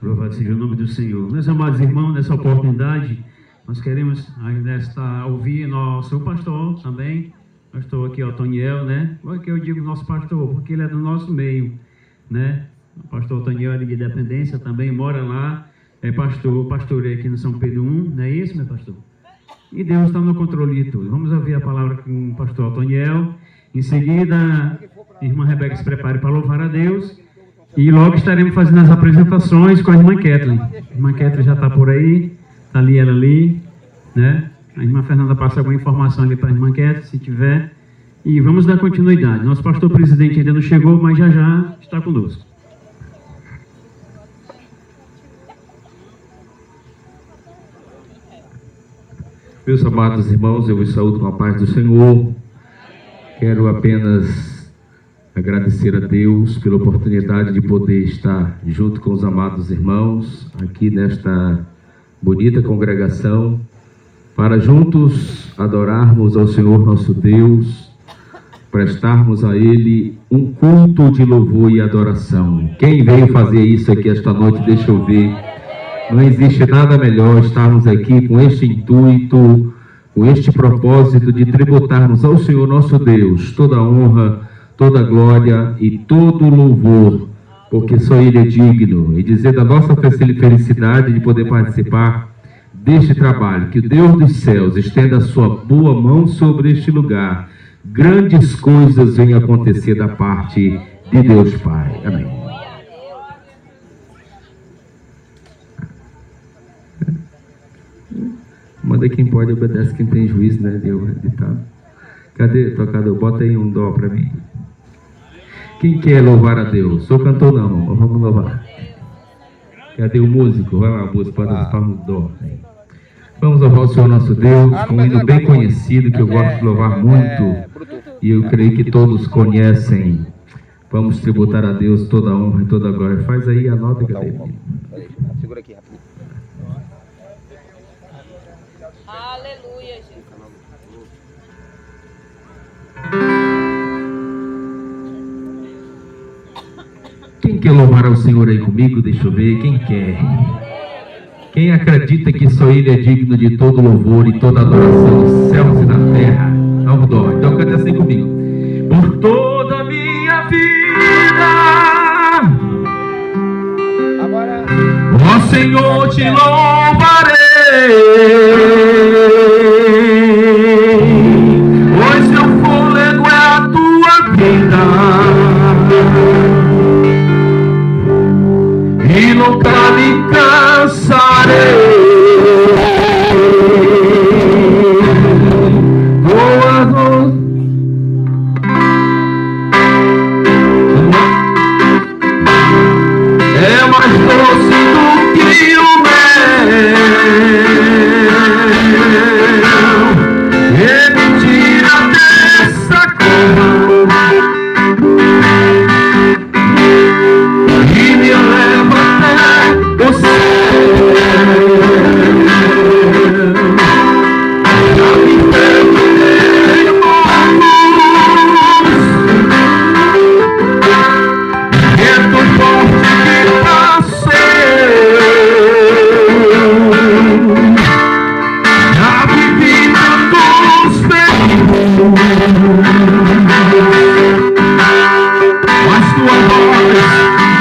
Louvado seja o nome do Senhor. Meus amados irmãos, nessa oportunidade, nós queremos ouvir nosso pastor também, pastor aqui, Otoniel, né? Por que eu digo nosso pastor? Porque ele é do nosso meio, né? O pastor Otoniel é de Independência também, mora lá, é pastoreio aqui no São Pedro I, não é isso, meu pastor? E Deus está no controle de tudo. Vamos ouvir a palavra com o pastor Otoniel. Em seguida, a irmã Rebeca se prepare para louvar a Deus. E logo estaremos fazendo as apresentações com a irmã Kathleen. A irmã Kathleen já está por aí, está ali, ela ali, né? A irmã Fernanda passa alguma informação ali para a irmã Kathleen, se tiver. E vamos dar continuidade. Nosso pastor presidente ainda não chegou, mas já está conosco. Meus amados irmãos, eu vos saúdo com a paz do Senhor. Quero apenas agradecer a Deus pela oportunidade de poder estar junto com os amados irmãos aqui nesta bonita congregação, para juntos adorarmos ao Senhor nosso Deus, prestarmos a Ele um culto de louvor e adoração. Quem veio fazer isso aqui esta noite, deixa eu ver. Não existe nada melhor estarmos aqui com este intuito, com este propósito de tributarmos ao Senhor nosso Deus toda a honra, toda a glória e todo o louvor, porque só Ele é digno, e dizer da nossa felicidade de poder participar deste trabalho, que o Deus dos céus estenda a sua boa mão sobre este lugar, grandes coisas venham acontecer da parte de Deus Pai. Amém. Manda quem pode, obedece quem tem juízo, né? Deu ditado. Cadê, tocador? Bota aí um dó para mim. Quem quer louvar a Deus? Sou cantor não, mas vamos louvar. Cadê o músico? Vai lá, músico, pode tocar no dó. Vamos louvar o Senhor nosso Deus, com um hino bem conhecido, que eu gosto de louvar muito, e eu creio que todos conhecem. Vamos tributar a Deus toda a honra e toda a glória. Faz aí a nota, cadê? Segura aqui rapidinho. Aleluia, Jesus. Quem quer louvar ao Senhor aí comigo? Deixa eu ver. Quem quer? Quem acredita que só Ele é digno de todo louvor e toda adoração nos céus e na terra? Não dó. Então canta assim comigo. Por toda a minha vida, Agora, ó Senhor, te louvarei, pois teu fôlego é a tua vida, e nunca me cansarei. É mais doce do que o mel, e me tira dessa cova e me leva até o céu. Já me perdoei é tão forte que passei. Já vivi tantos perigos, mas tua voz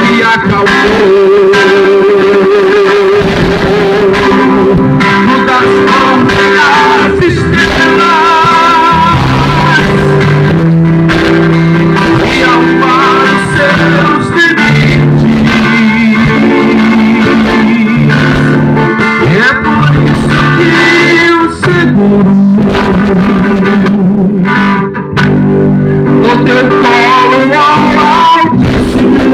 me acalmou. Tu das mãos estrelas e amar os seus limites. É por isso que eu seguro no teu colo ao altíssimo.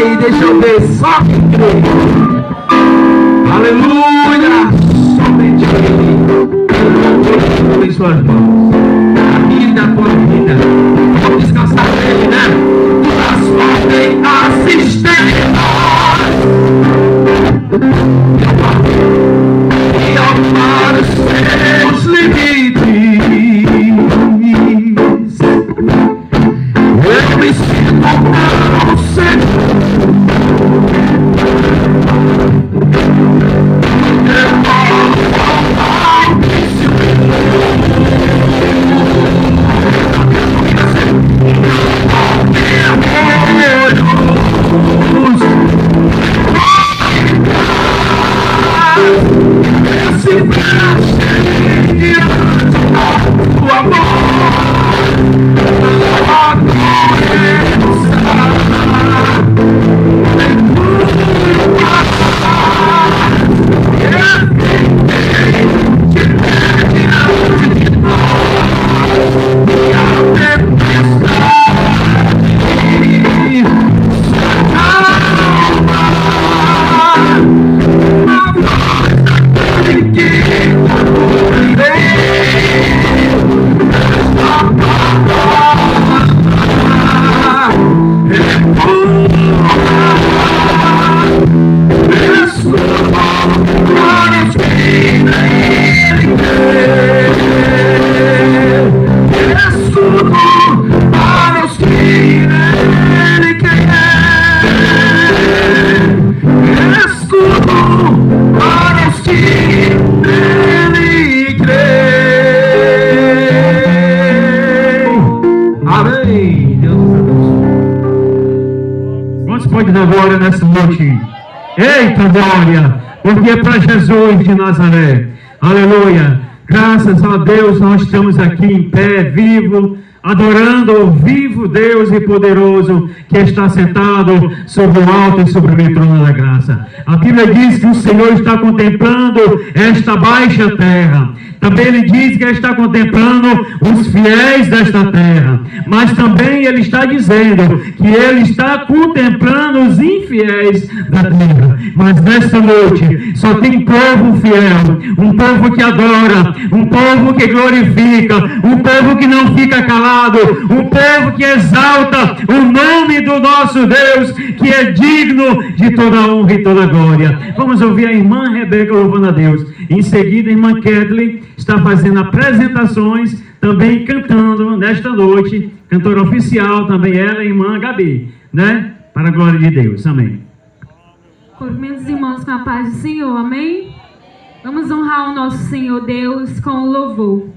crê, deixa eu ver, só quem crê. Aleluia! Somente Ele. Em suas mãos. A minha e da tua vida. Vamos descansar nele, né? Tuas podem assistir. E amar os seus limites. Eu me sinto tão seguro. Glória nessa noite. Eita glória, porque é para Jesus de Nazaré. Aleluia. Graças a Deus nós estamos aqui em pé, vivo, adorando o vivo Deus e poderoso que está sentado sobre o alto e sobre o trono da graça. A Bíblia diz que o Senhor está contemplando esta baixa terra. Também ele diz que ele está contemplando os fiéis desta terra. Mas também ele está dizendo que ele está contemplando os infiéis da terra. Mas nesta noite só tem povo fiel, um povo que adora, um povo que glorifica, um povo que não fica calado, um povo que exalta o nome do nosso Deus, que é digno de toda a honra e toda a glória. Vamos ouvir a irmã Rebeca louvando a Deus. Em seguida, a irmã Kathleen está fazendo apresentações, também cantando nesta noite, cantora oficial, também ela, a irmã Gabi, né? Para a glória de Deus, amém. Cumprimento os irmãos com a paz do Senhor, amém? Vamos honrar o nosso Senhor Deus com o louvor.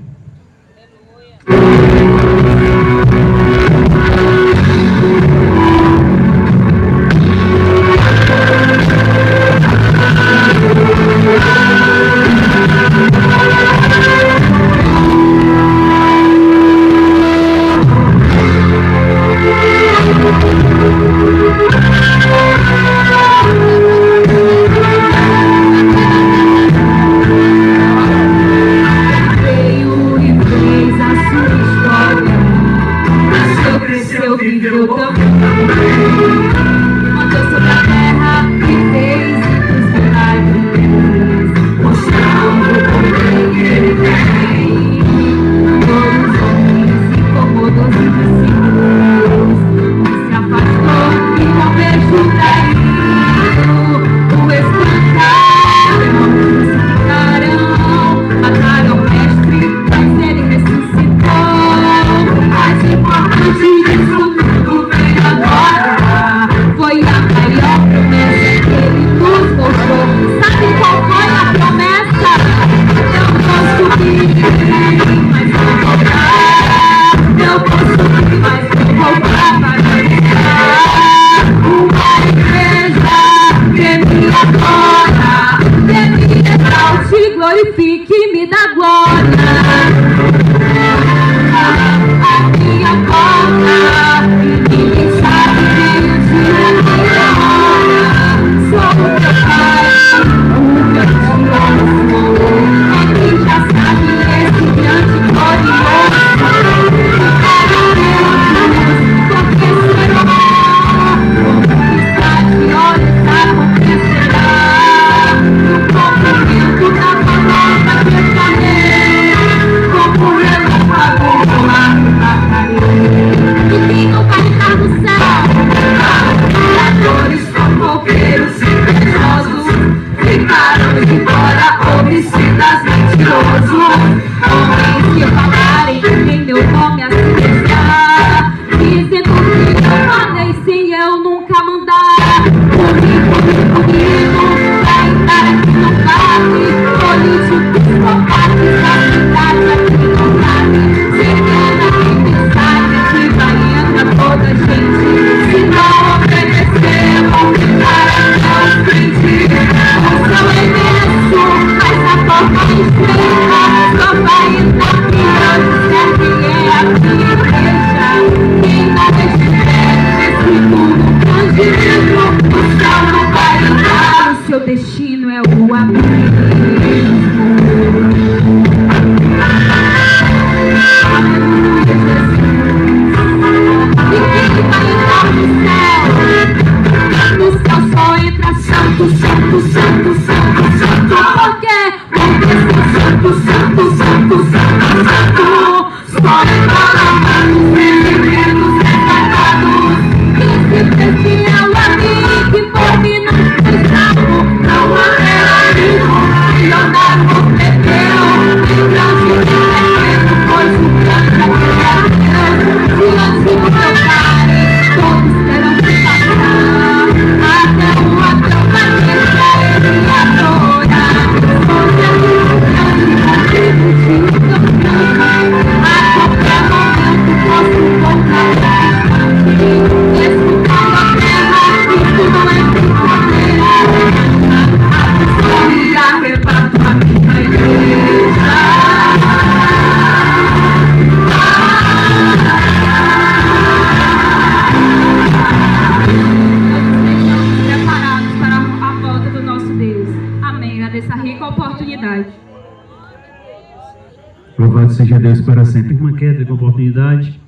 Louvado seja Deus para sempre. Irmã Kétia, com oportunidade,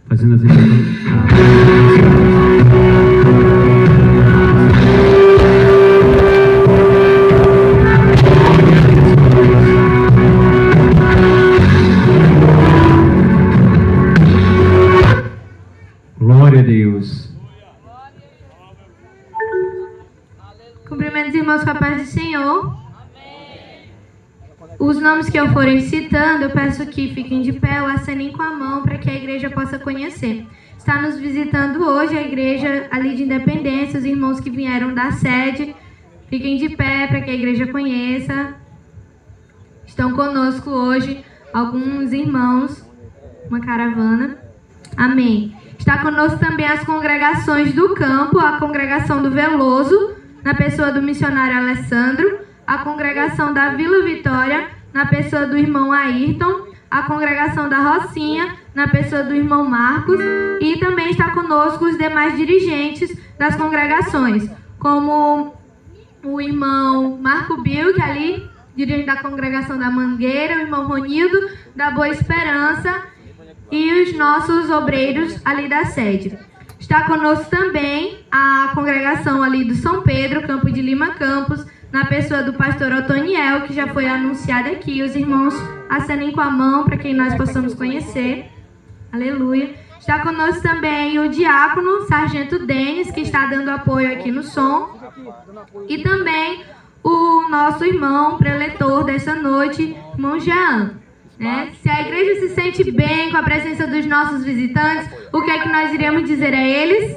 fazendo as Glória a Deus. Cumprimento os irmãos com a paz do Senhor. Os nomes que eu forem citando, eu peço que fiquem de pé ou acenem com a mão para que a igreja possa conhecer. Está nos visitando hoje a igreja ali de Independência, os irmãos que vieram da sede. Fiquem de pé para que a igreja conheça. Estão conosco hoje alguns irmãos, uma caravana. Amém. Está conosco também as congregações do campo, a congregação do Veloso, na pessoa do missionário Alessandro, a congregação da Vila Vitória, na pessoa do irmão Ayrton, a congregação da Rocinha, na pessoa do irmão Marcos, e também está conosco os demais dirigentes das congregações, como o irmão Marco Bill, que é ali, dirigente da congregação da Mangueira, o irmão Ronildo, da Boa Esperança, e os nossos obreiros ali da sede. Está conosco também a congregação ali do São Pedro, Campo de Lima Campos, na pessoa do pastor Otoniel, que já foi anunciado aqui. Os irmãos acenem com a mão para que nós possamos conhecer. Aleluia. Está conosco também o diácono Sargento Denis, que está dando apoio aqui no som. E também o nosso irmão preletor dessa noite, irmão Jean. Se a igreja se sente bem com a presença dos nossos visitantes, o que é que nós iremos dizer a eles?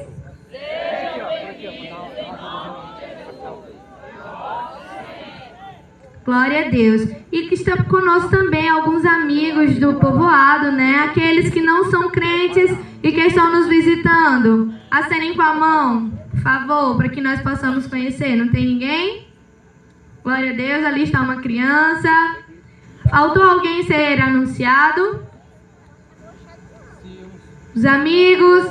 Glória a Deus. E que está conosco também alguns amigos do povoado, aqueles que não são crentes e que estão nos visitando. Acenem com a mão, por favor, para que nós possamos conhecer. Não tem ninguém? Glória a Deus, ali está uma criança. Faltou alguém ser anunciado? Os amigos?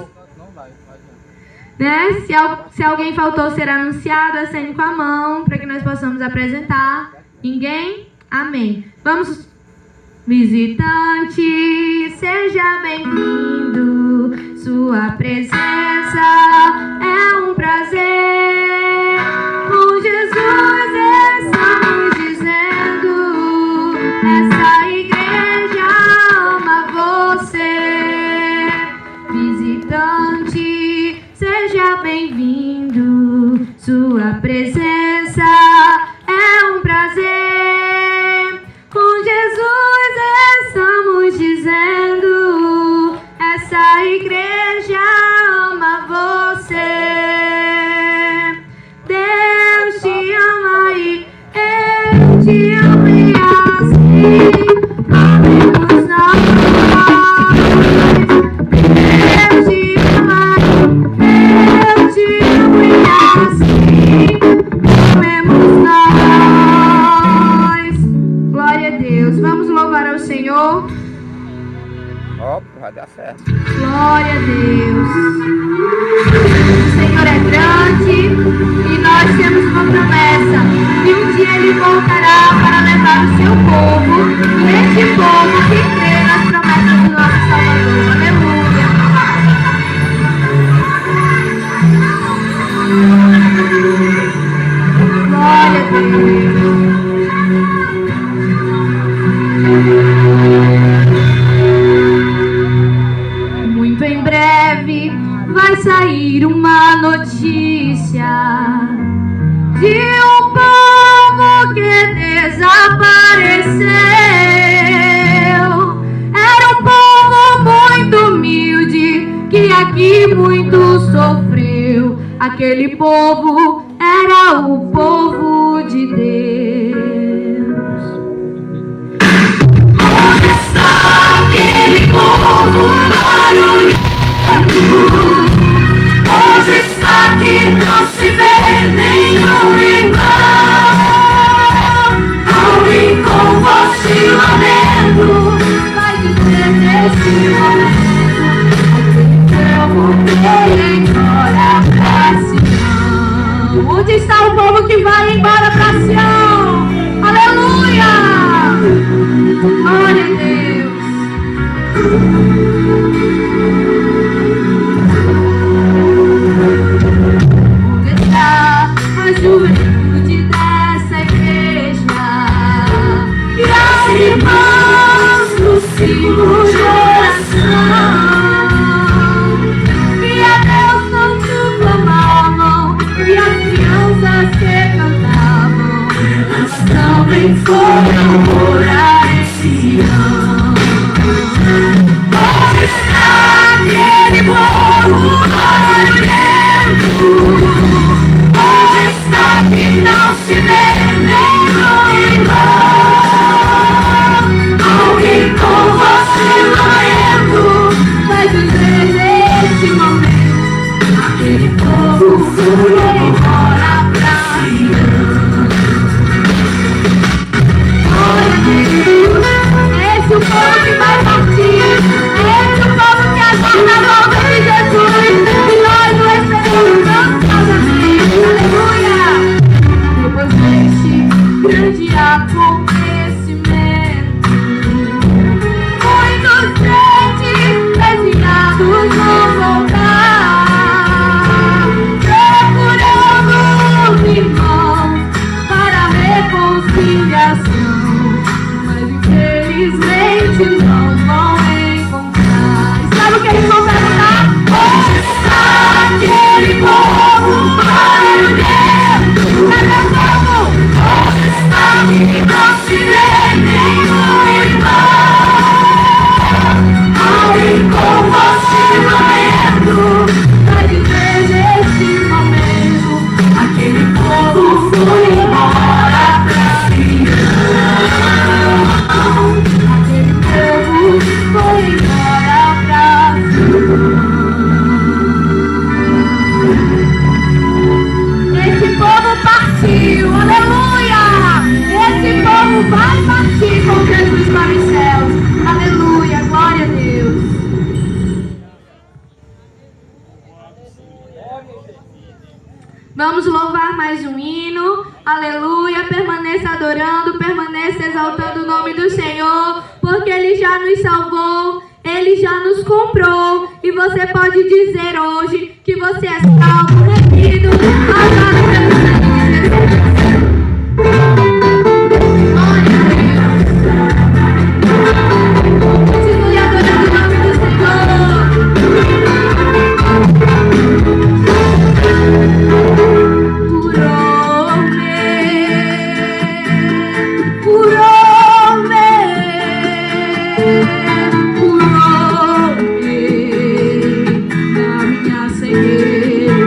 Se alguém faltou ser anunciado, acene com a mão para que nós possamos apresentar. Ninguém? Amém. Vamos. Visitante, seja bem-vindo. Sua presença é um prazer. Com Jesus estamos dizendo: essa igreja ama você. Visitante, seja bem-vindo. Sua presença é um prazer. Com Jesus estamos dizendo: essa igreja ama você. Deus te ama e eu te amo, e assim amemos nós. Deus te ama e eu te amo, e assim amemos nós. Glória a Deus. Vamos louvar ao Senhor. Vai dar certo. Glória a Deus. O Senhor é grande e nós temos uma promessa que um dia Ele voltará para levar o seu povo, e este povo que crê nas promessas do nosso Salvador. Aleluia. Glória a Deus. Muito em breve vai sair uma notícia de um povo que desapareceu. Era um povo muito humilde que aqui muito sofreu. Aquele povo era o povo de Deus. Onde está aquele povo barulhento? Onde está que não se vê nenhum irmão? Alguém com voz de lamento vai dizer nesse momento: aquele povo que embora pra Sião. Onde está o povo que vai embora pra Sião? Aleluia! Glória a Deus. juventude dessa igreja e aos irmãos do círculo de oração, que a Deus tanto clamavam e as crianças que cantavam, elas também foram orar em Sião. Onde está aquele povo barulhento? Onde está que não se vê nenhum irmão? Alguém com você morrendo vai dizer nesse momento: aquele povo foi embora pra Sião. Glória a Deus, esse é o povo que vai partir, esse é o povo que aguarda a volta de Jesus, e nós o esperamos ansiosamente. Aleluia! Depois deste grande acontecimento, muitos crentes designados vão voltar, procurando os irmãos para a reconciliação, mas infelizmente não vão encontrar. E sabe o que eles vão perguntar? Onde está aquele povo barulhento? Cadê o povo? Onde está que não se vê nenhum irmão? Alguém com você morrendo vai dizer neste momento: aquele povo foi embora pra Sião. Aquele povo foi embora pra Sião. Esse povo partiu, aleluia! Esse povo vai partir com Jesus para os céus, aleluia, glória a Deus. Vamos louvar mais um hino, aleluia, permaneça adorando, permaneça exaltando o nome do Senhor, porque Ele já nos salvou, Ele já nos comprou, e você pode dizer hoje que você é salvo, remido, amado pelo sangue de Jesus. Glória a Deus. Continue adorando o nome do Senhor. Curou-me na minha cegueira.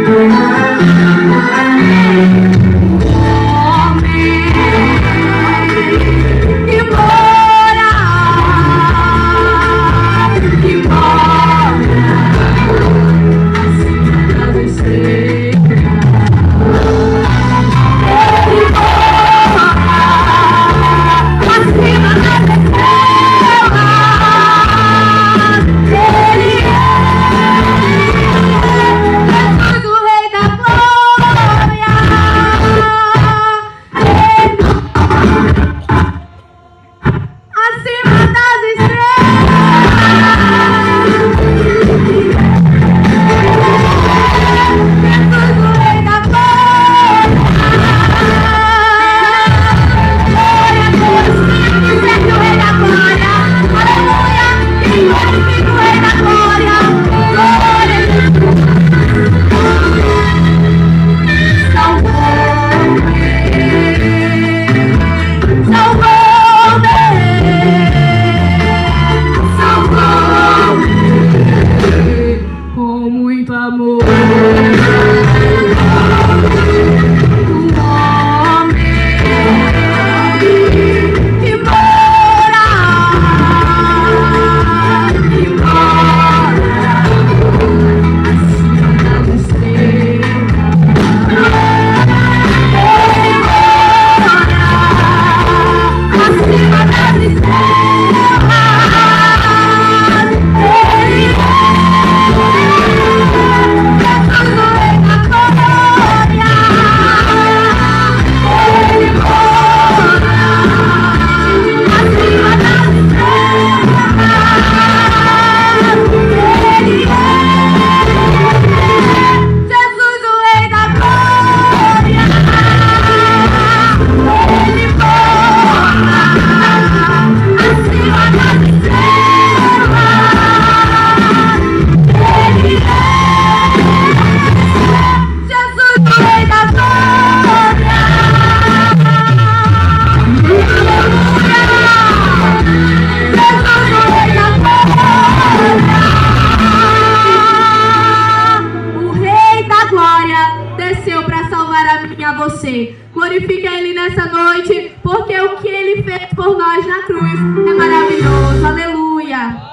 veio para salvar a mim e a você. Glorifique a Ele nessa noite, porque o que Ele fez por nós na cruz é maravilhoso. Aleluia.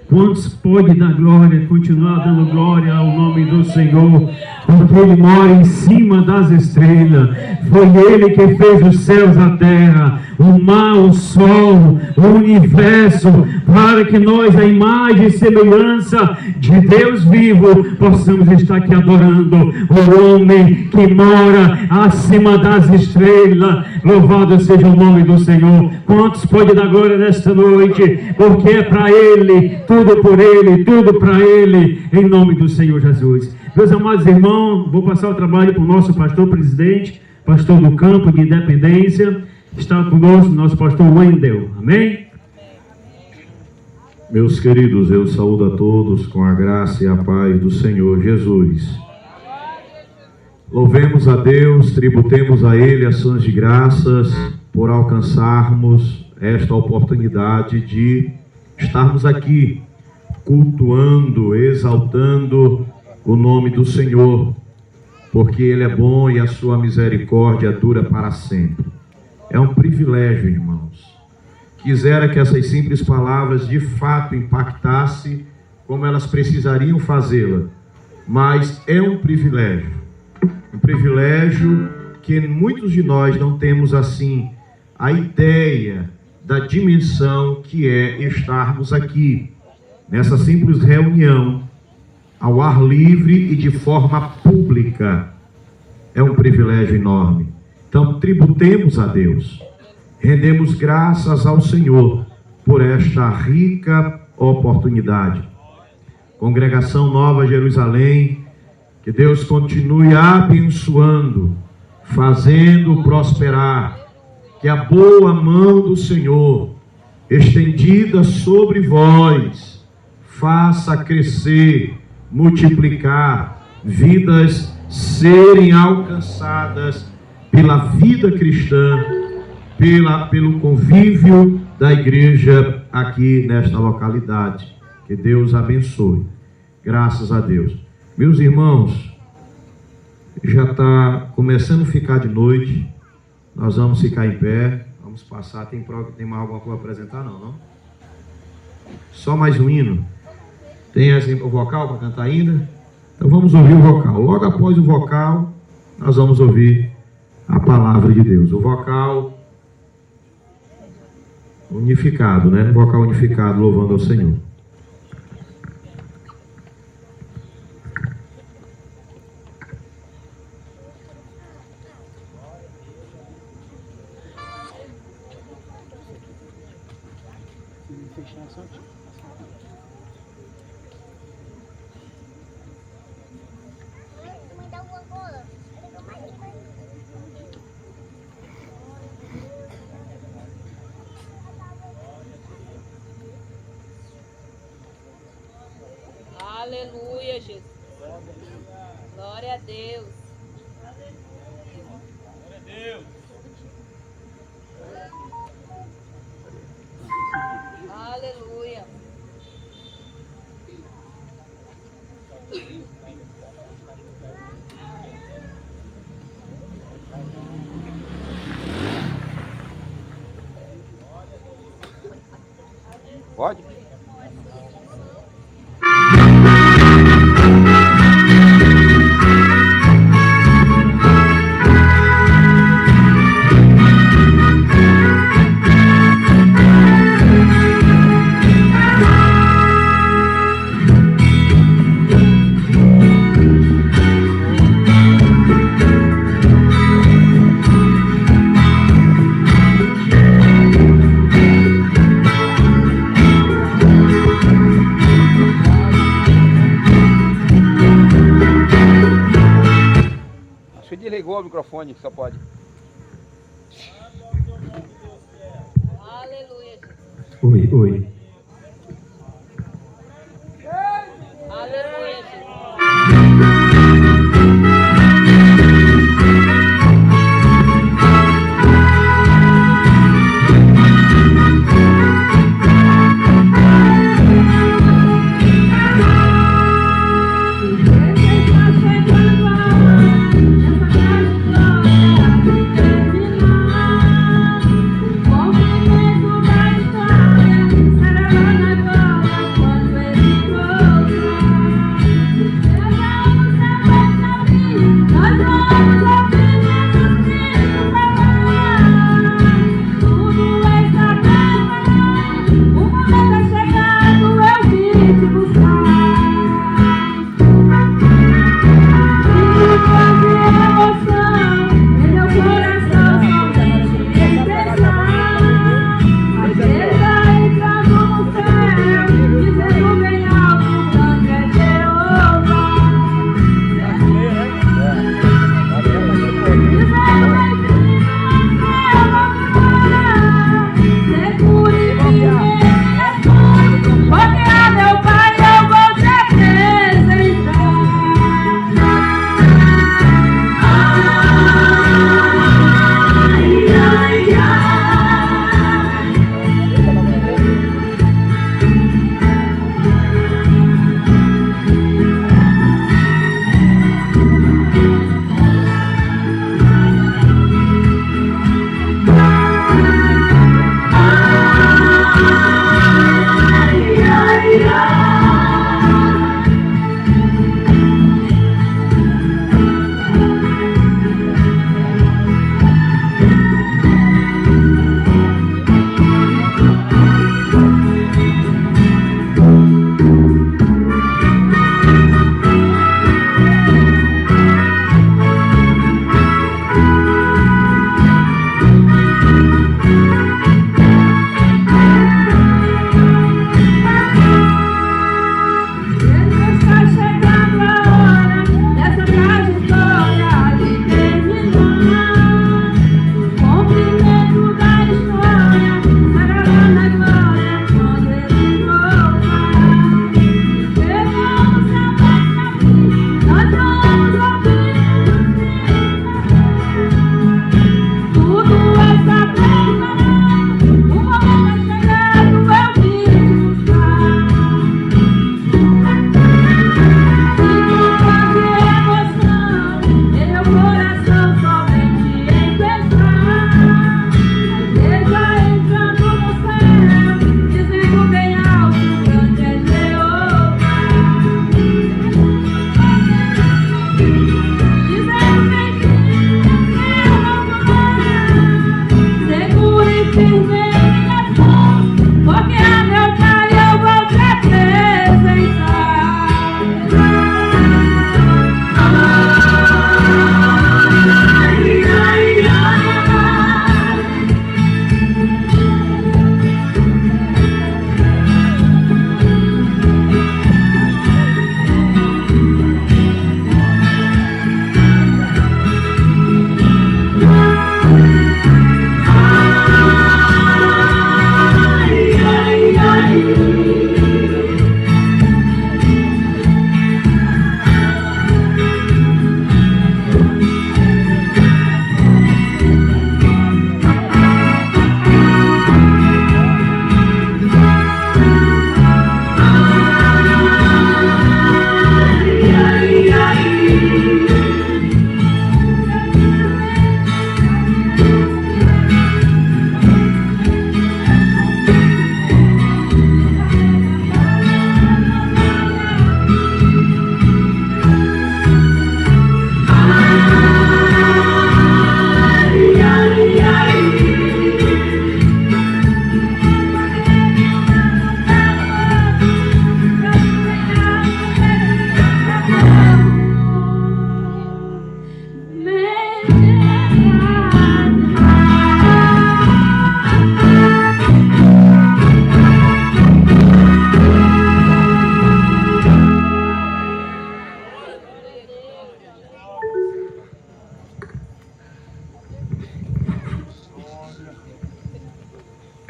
Quantos pode dar glória, continuar dando glória ao nome do Senhor, porque Ele mora em cima das estrelas. Foi Ele que fez os céus, a terra, o mar, o sol, o universo, para que nós, a imagem e semelhança de Deus vivo, possamos estar aqui adorando o homem que mora acima das estrelas. Louvado seja o nome do Senhor. Quantos pode dar glória nesta noite, porque é para Ele, tudo por Ele, tudo para Ele, em nome do Senhor Jesus. Meus amados irmãos, vou passar o trabalho para o nosso pastor presidente, pastor do campo de Independência. Está conosco nosso pastor Wendel. Amém? Meus queridos, eu saúdo a todos com a graça e a paz do Senhor Jesus. Louvemos a Deus, tributemos a Ele ações de graças por alcançarmos esta oportunidade de estarmos aqui cultuando, exaltando o nome do Senhor, porque Ele é bom e a sua misericórdia dura para sempre. É um privilégio, irmãos. Quisera que essas simples palavras de fato impactassem como elas precisariam fazê-la, mas é um privilégio que muitos de nós não temos assim a ideia da dimensão que é estarmos aqui, nessa simples reunião, ao ar livre e de forma pública. É um privilégio enorme. Então, tributemos a Deus, rendemos graças ao Senhor por esta rica oportunidade. Congregação Nova Jerusalém, que Deus continue abençoando, fazendo prosperar, que a boa mão do Senhor, estendida sobre vós, faça crescer, multiplicar, vidas serem alcançadas pela vida cristã, pelo convívio da igreja aqui nesta localidade. Que Deus abençoe. Graças a Deus. Meus irmãos, já está começando a ficar de noite. Nós vamos ficar em pé. Vamos passar. Tem mais alguma coisa para apresentar? Não? Só mais um hino. Tem o vocal para cantar ainda? Então vamos ouvir o vocal. Logo após o vocal, nós vamos ouvir a palavra de Deus. O vocal unificado, né? O vocal unificado, louvando ao Senhor. Aleluia, Jesus. Glória a Deus. Glória a Deus. Aleluia. Pode? Desligou o microfone, só pode. Aleluia. Oi. Aleluia. Aleluia.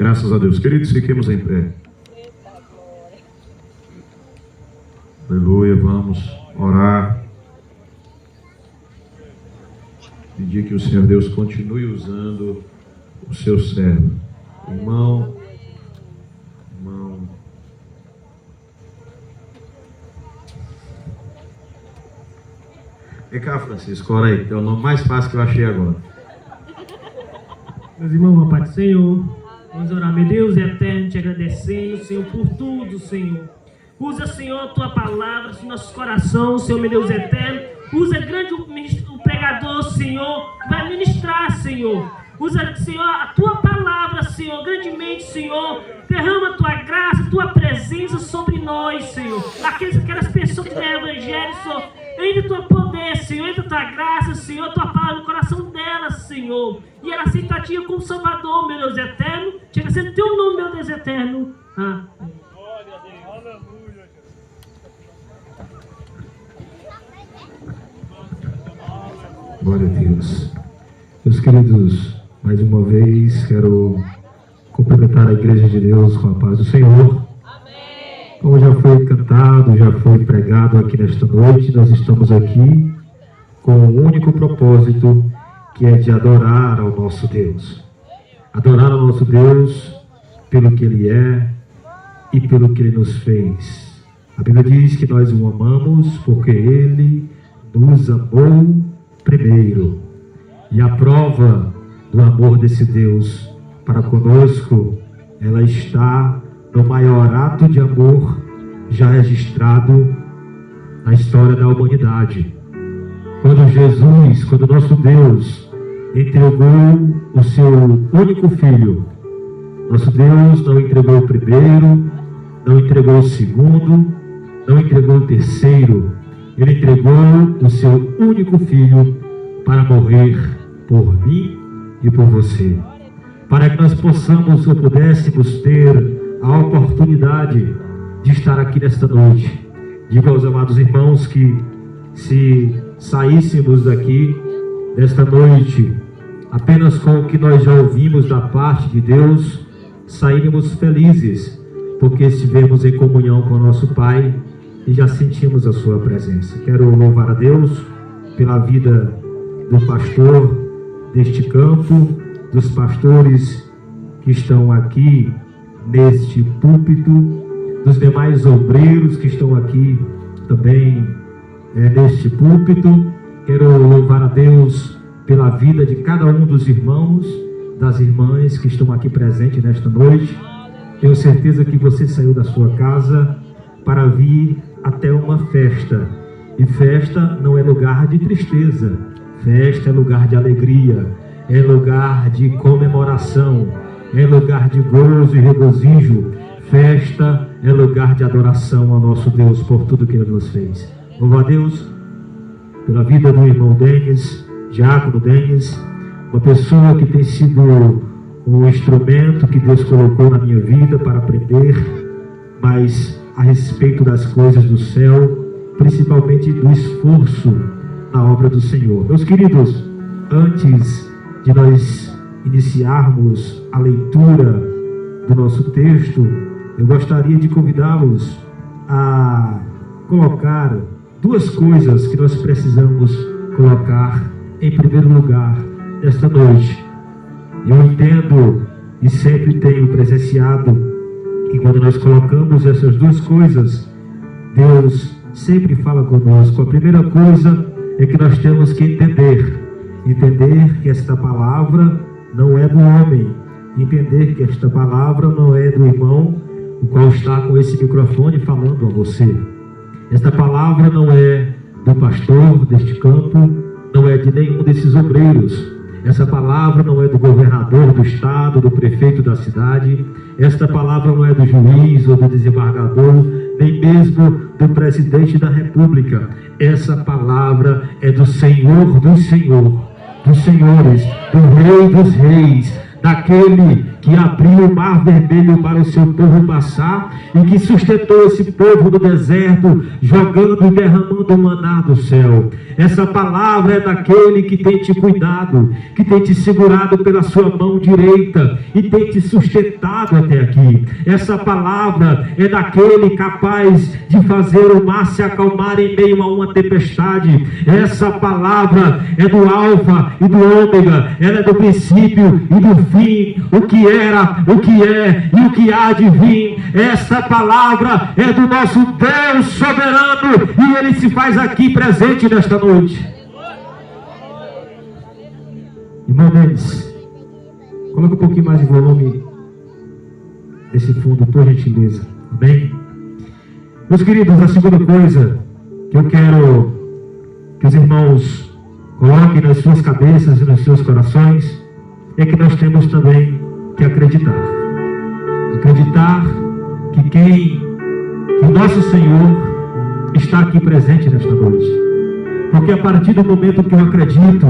Graças a Deus. Queridos, fiquemos em pé. Aleluia, vamos orar. Pedir que o Senhor Deus continue usando o seu servo. Irmão. Vem cá, Francisco, ora aí, que é o nome mais fácil que eu achei agora. Meus irmãos, a paz do Senhor, vamos orar, meu Deus eterno, te agradecendo, Senhor, por tudo, Senhor. Usa, Senhor, a tua palavra em nossos corações, Senhor, meu Deus eterno. Usa grande o pregador, Senhor, que vai ministrar, Senhor. Usa, Senhor, a tua palavra, Senhor, grandemente, Senhor. Derrama a tua graça, a tua presença sobre nós, Senhor. Aquelas pessoas que têm evangelho, Senhor. Entra o teu poder, Senhor, entra a tua graça, Senhor, a tua palavra no coração dela, Senhor. E ela aceita a ti como Salvador, meu Deus eterno. Chega a ser o teu nome, meu Deus eterno. Amém. Glória a Deus. Meus queridos, mais uma vez quero cumprimentar a Igreja de Deus com a paz do Senhor. Como já foi cantado, já foi pregado aqui nesta noite, nós estamos aqui com um único propósito, que é de adorar ao nosso Deus. Adorar ao nosso Deus pelo que Ele é e pelo que Ele nos fez. A Bíblia diz que nós o amamos porque Ele nos amou primeiro. E a prova do amor desse Deus para conosco, ela está no maior ato de amor já registrado na história da humanidade. Quando nosso Deus entregou o seu único filho, nosso Deus não entregou o primeiro, não entregou o segundo, não entregou o terceiro, Ele entregou o seu único filho para morrer por mim e por você, para que nós possamos ou pudéssemos ter a oportunidade de estar aqui nesta noite. Digo aos amados irmãos que se saíssemos daqui nesta noite apenas com o que nós já ouvimos da parte de Deus, sairíamos felizes, porque estivemos em comunhão com o nosso Pai e já sentimos a sua presença. Quero louvar a Deus pela vida do pastor deste campo, dos pastores que estão aqui neste púlpito, dos demais obreiros que estão aqui também neste púlpito. Quero louvar a Deus pela vida de cada um dos irmãos, das irmãs que estão aqui presentes nesta noite. Tenho certeza que você saiu da sua casa para vir até uma festa, e festa não é lugar de tristeza, festa é lugar de alegria, é lugar de comemoração, é lugar de gozo e regozijo. Festa é lugar de adoração ao nosso Deus por tudo que Ele nos fez. Louvo a Deus pela vida do irmão Denis, Diácono Denis, uma pessoa que tem sido um instrumento que Deus colocou na minha vida para aprender mais a respeito das coisas do céu, principalmente do esforço na obra do Senhor. Meus queridos, antes de nós iniciarmos a leitura do nosso texto, eu gostaria de convidá-los a colocar duas coisas que nós precisamos colocar em primeiro lugar nesta noite. Eu entendo e sempre tenho presenciado que quando nós colocamos essas duas coisas, Deus sempre fala conosco. A primeira coisa é que nós temos que entender que esta palavra não é do homem, entender que esta palavra não é do irmão, o qual está com esse microfone falando a você. Esta palavra não é do pastor deste campo, não é de nenhum desses obreiros. Essa palavra não é do governador do estado, do prefeito da cidade. Esta palavra não é do juiz ou do desembargador, nem mesmo do presidente da república. Essa palavra é do Senhor dos senhores, do Rei dos reis, daquele que abriu o mar vermelho para o seu povo passar e que sustentou esse povo no deserto, jogando e derramando maná do céu. Essa palavra é daquele que tem te cuidado, que tem te segurado pela sua mão direita e tem te sustentado até aqui. Essa palavra é daquele capaz de fazer o mar se acalmar em meio a uma tempestade. Essa palavra é do Alfa e do Ômega, ela é do princípio e do fim, o que era, o que é e o que há de vir. Essa palavra é do nosso Deus soberano e ele se faz aqui presente nesta noite. Irmão Denis, coloca um pouquinho mais de volume desse fundo, por gentileza. Amém? Meus queridos, a segunda coisa que eu quero que os irmãos coloquem nas suas cabeças e nos seus corações é que nós temos também que acreditar. Acreditar que o nosso Senhor está aqui presente nesta noite. Porque a partir do momento que eu acredito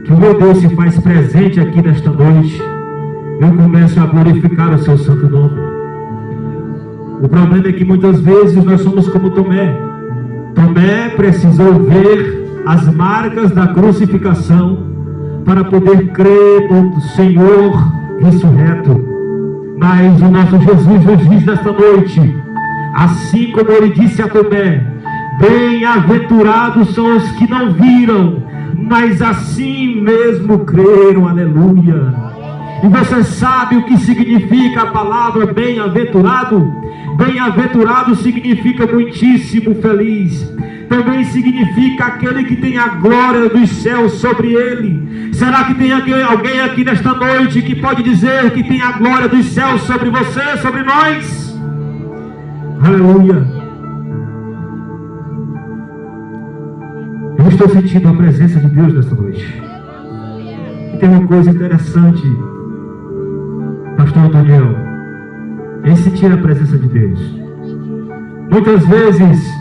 que o meu Deus se faz presente aqui nesta noite, eu começo a glorificar o seu santo nome. O problema é que muitas vezes nós somos como Tomé. Tomé precisou ver as marcas da crucificação para poder crer no Senhor ressurreto. Mas o nosso Jesus nos diz nesta noite, assim como ele disse a Tomé: bem-aventurados são os que não viram, mas assim mesmo creram. Aleluia. E você sabe o que significa a palavra bem-aventurado? Bem-aventurado significa muitíssimo feliz. Também significa aquele que tem a glória dos céus sobre ele. Será que tem alguém aqui nesta noite que pode dizer que tem a glória dos céus sobre você, sobre nós? Aleluia. Eu estou sentindo a presença de Deus nesta noite. E tem uma coisa interessante, pastor Daniel, é sentir a presença de Deus. Muitas vezes,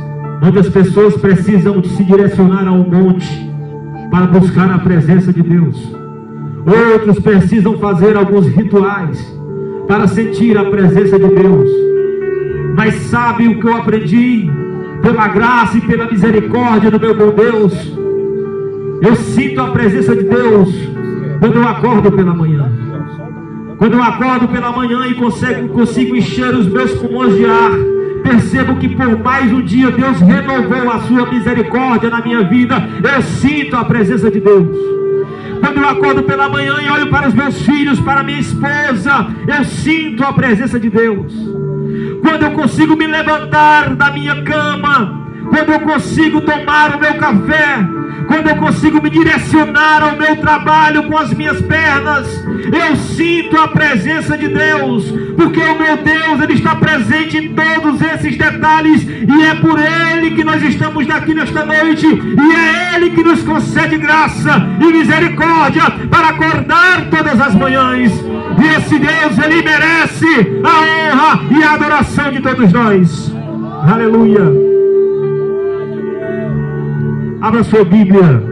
muitas pessoas precisam se direcionar ao monte para buscar a presença de Deus. Outros precisam fazer alguns rituais para sentir a presença de Deus. Mas sabe o que eu aprendi? Pela graça e pela misericórdia do meu bom Deus, eu sinto a presença de Deus quando eu acordo pela manhã. Quando eu acordo pela manhã e consigo encher os meus pulmões de ar, percebo que por mais um dia Deus renovou a sua misericórdia na minha vida. Eu sinto a presença de Deus. Quando eu acordo pela manhã e olho para os meus filhos, para minha esposa, eu sinto a presença de Deus. Quando eu consigo me levantar da minha cama, quando eu consigo tomar o meu café, quando eu consigo me direcionar ao meu trabalho com as minhas pernas, eu sinto a presença de Deus, porque o meu Deus, Ele está presente em todos esses detalhes, e é por Ele que nós estamos aqui nesta noite, e é Ele que nos concede graça e misericórdia para acordar todas as manhãs, e esse Deus, Ele merece a honra e a adoração de todos nós. Aleluia. Abra sua Bíblia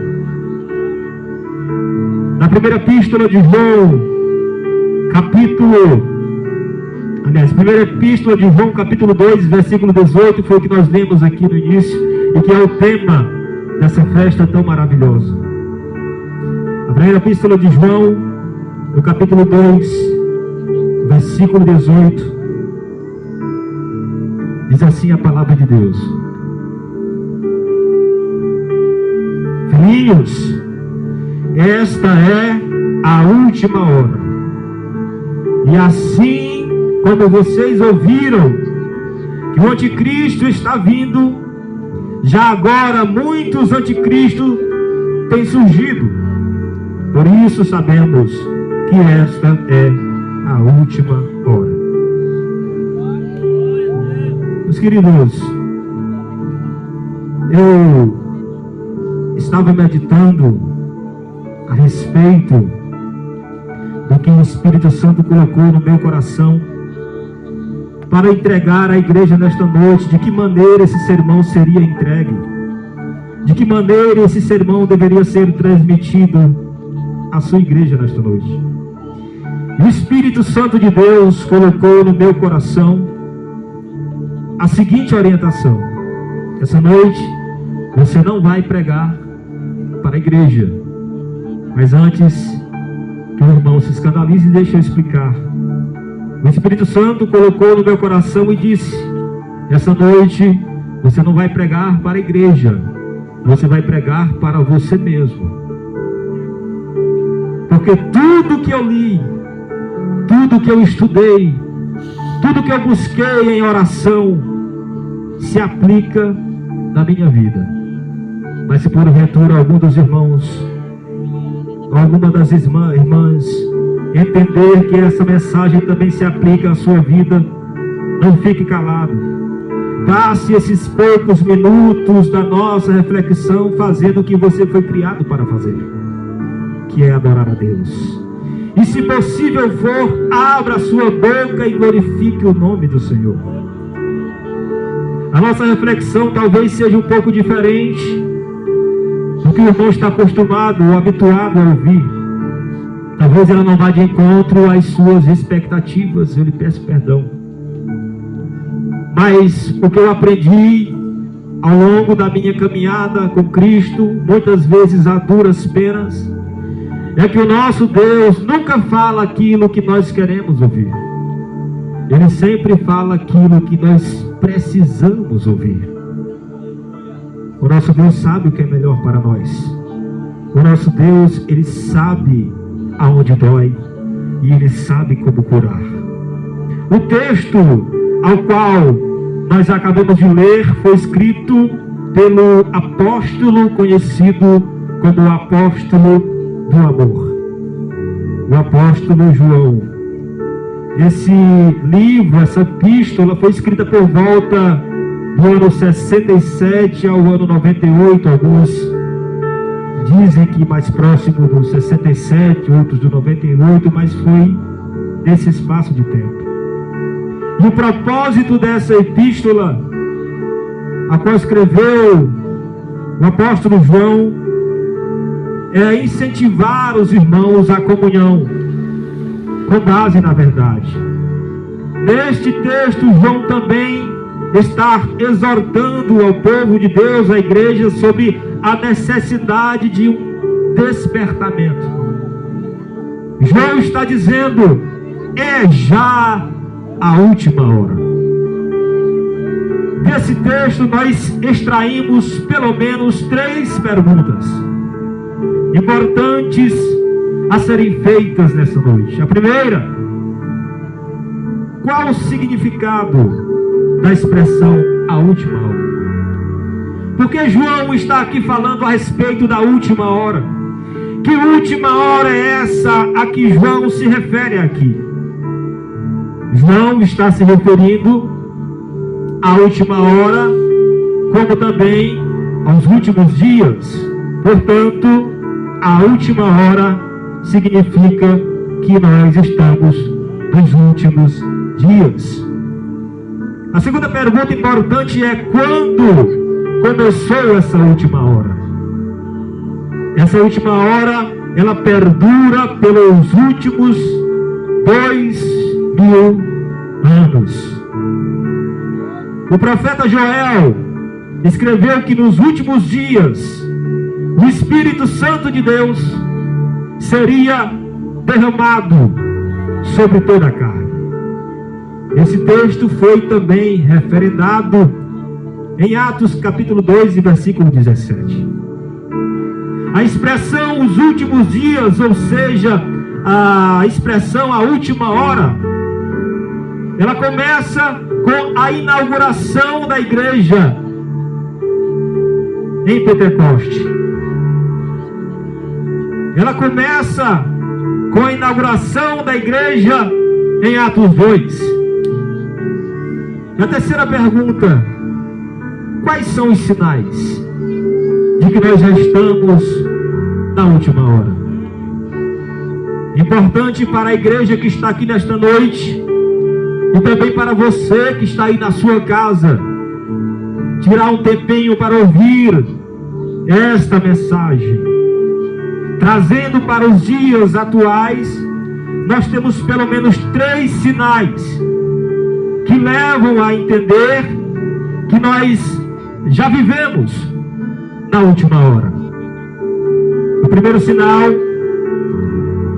na primeira epístola de João, primeira epístola de João, capítulo 2, versículo 18, foi o que nós lemos aqui no início, e que é o tema dessa festa tão maravilhosa. A primeira epístola de João, no capítulo 2, versículo 18, diz assim a palavra de Deus: filhinhos, esta é a última hora. E assim como vocês ouviram que o anticristo está vindo, já agora muitos anticristos têm surgido. Por isso sabemos que esta é a última hora. Meus queridos, eu estava meditando a respeito do que o Espírito Santo colocou no meu coração para entregar à igreja nesta noite. De que maneira esse sermão seria entregue, de que maneira esse sermão deveria ser transmitido à sua igreja nesta noite. O Espírito Santo de Deus colocou no meu coração a seguinte orientação: essa noite você não vai pregar para a igreja, mas antes que o irmão se escandalize, deixa eu explicar. O Espírito Santo colocou no meu coração e disse: essa noite você não vai pregar para a igreja, você vai pregar para você mesmo. Porque tudo que eu li, tudo que eu estudei, tudo que eu busquei em oração se aplica na minha vida. Mas se porventura algum dos irmãos, alguma das irmãs entender que essa mensagem também se aplica à sua vida, não fique calado. Passe esses poucos minutos da nossa reflexão fazendo o que você foi criado para fazer, que é adorar a Deus. E se possível for, abra a sua boca e glorifique o nome do Senhor. A nossa reflexão talvez seja um pouco diferente do que o irmão está acostumado ou habituado a ouvir. Talvez ela não vá de encontro às suas expectativas, eu lhe peço perdão. Mas o que eu aprendi ao longo da minha caminhada com Cristo, muitas vezes a duras penas, é que o nosso Deus nunca fala aquilo que nós queremos ouvir. Ele sempre fala aquilo que nós precisamos ouvir. O nosso Deus sabe o que é melhor para nós. O nosso Deus, Ele sabe aonde dói e Ele sabe como curar. O texto ao qual nós acabamos de ler foi escrito pelo apóstolo conhecido como o apóstolo do amor, o apóstolo João. Esse livro, essa epístola foi escrita por volta do ano 67 ao ano 98, alguns dizem que mais próximo do 67, outros do 98, mas foi nesse espaço de tempo. E o propósito dessa epístola, a qual escreveu o apóstolo João, é incentivar os irmãos à comunhão, com base na verdade. Neste texto, João também está exortando ao povo de Deus, à igreja, sobre a necessidade de um despertamento. João está dizendo: é já a última hora. Desse texto nós extraímos pelo menos 3 perguntas importantes a serem feitas nessa noite. A primeira: qual o significado da expressão a última hora? Porque João está aqui falando a respeito da última hora. Que última hora é essa a que João se refere aqui? João está se referindo à última hora, como também aos últimos dias. Portanto, a última hora significa que nós estamos nos últimos dias. A segunda pergunta importante é: quando começou essa última hora? Essa última hora, ela perdura pelos últimos 2000 anos. O profeta Joel escreveu que nos últimos dias o Espírito Santo de Deus seria derramado sobre toda a carne. Esse texto foi também referendado em Atos capítulo 2 e versículo 17. A expressão os últimos dias, ou seja, a expressão a última hora, ela começa com a inauguração da igreja em Pentecoste. Ela começa com a inauguração da igreja em Atos 2. A terceira pergunta: quais são os sinais de que nós já estamos na última hora? Importante para a igreja que está aqui nesta noite, e também para você que está aí na sua casa, tirar um tempinho para ouvir esta mensagem, trazendo para os dias atuais nós temos pelo menos 3 sinais que levam a entender que nós já vivemos na última hora. O primeiro sinal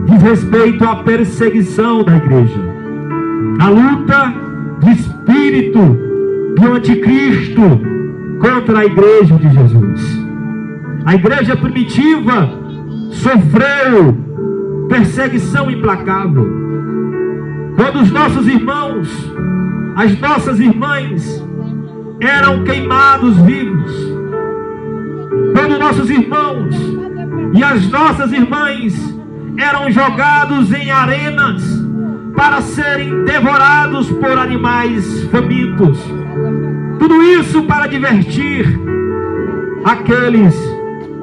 diz respeito à perseguição da igreja, a luta de espírito do anticristo contra a igreja de Jesus. A igreja primitiva sofreu perseguição implacável. Quando os nossos irmãos, as nossas irmãs eram queimados vivos, quando nossos irmãos e as nossas irmãs eram jogados em arenas para serem devorados por animais famintos, tudo isso para divertir aqueles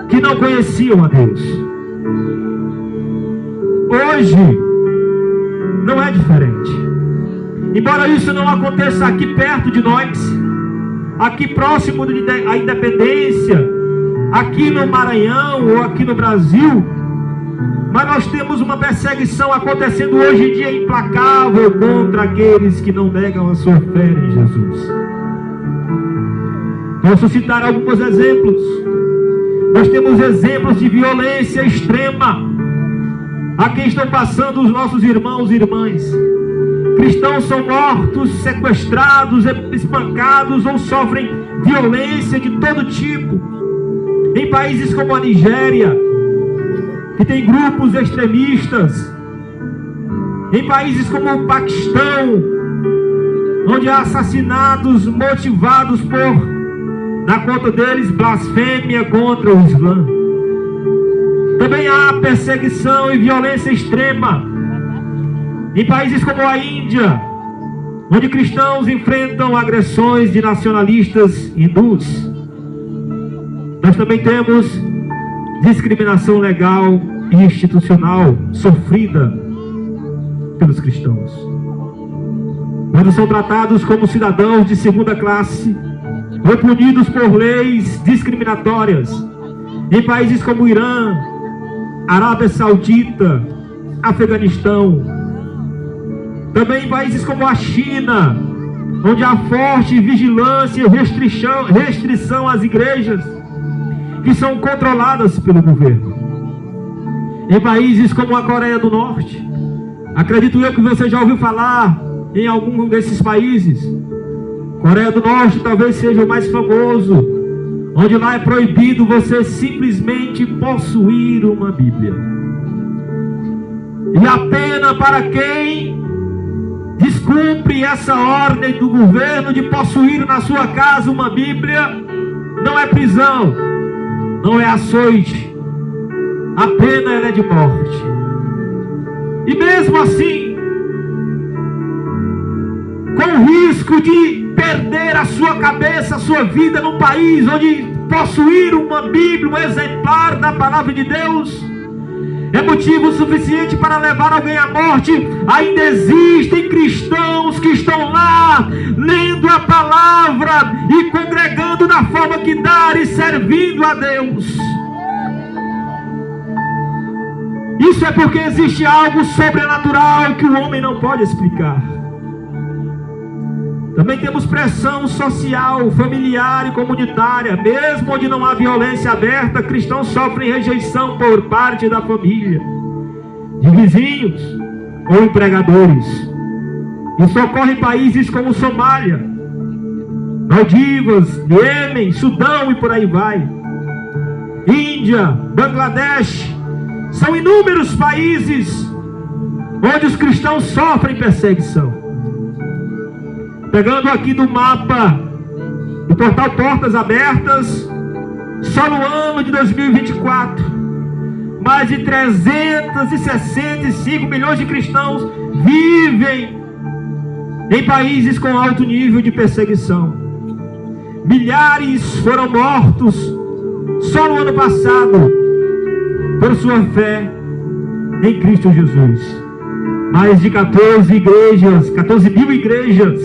que não conheciam a Deus. Hoje não é diferente. Embora isso não aconteça aqui perto de nós, aqui próximo da Independência, aqui no Maranhão ou aqui no Brasil, mas nós temos uma perseguição acontecendo hoje em dia implacável contra aqueles que não negam a sua fé em Jesus. Posso citar alguns exemplos. Nós temos exemplos de violência extrema a quem estão passando os nossos irmãos e irmãs. Cristãos são mortos, sequestrados, espancados ou sofrem violência de todo tipo. Em países como a Nigéria, que tem grupos extremistas. Em países como o Paquistão, onde há assassinatos motivados por, na conta deles, blasfêmia contra o Islã. Também há perseguição e violência extrema em países como a Índia, onde cristãos enfrentam agressões de nacionalistas hindus. Nós também temos discriminação legal e institucional sofrida pelos cristãos, quando são tratados como cidadãos de segunda classe ou punidos por leis discriminatórias em países como Irã, Arábia Saudita, Afeganistão. Também em países como a China, onde há forte vigilância e restrição às igrejas, que são controladas pelo governo. Em países como a Coreia do Norte, acredito eu que você já ouviu falar em algum desses países. Coreia do Norte talvez seja o mais famoso, onde lá é proibido você simplesmente possuir uma Bíblia. E a pena para quem descumpre essa ordem do governo de possuir na sua casa uma Bíblia não é prisão, não é açoite. A pena ela é de morte. E mesmo assim, com o risco de perder a sua cabeça, a sua vida num país onde possuir uma Bíblia, um exemplar da palavra de Deus, é motivo suficiente para levar alguém à morte, ainda existem cristãos que estão lá, lendo a palavra e congregando da forma que dá e servindo a Deus. Isso é porque existe algo sobrenatural que o homem não pode explicar. Também temos pressão social, familiar e comunitária. Mesmo onde não há violência aberta, cristãos sofrem rejeição por parte da família, de vizinhos ou empregadores. Isso ocorre em países como Somália, Maldivas, Iêmen, Sudão e por aí vai. Índia, Bangladesh. São inúmeros países onde os cristãos sofrem perseguição. Pegando aqui do mapa do portal Portas Abertas, só no ano de 2024, mais de 365 milhões de cristãos vivem em países com alto nível de perseguição. Milhares foram mortos só no ano passado por sua fé em Cristo Jesus. Mais de 14 mil igrejas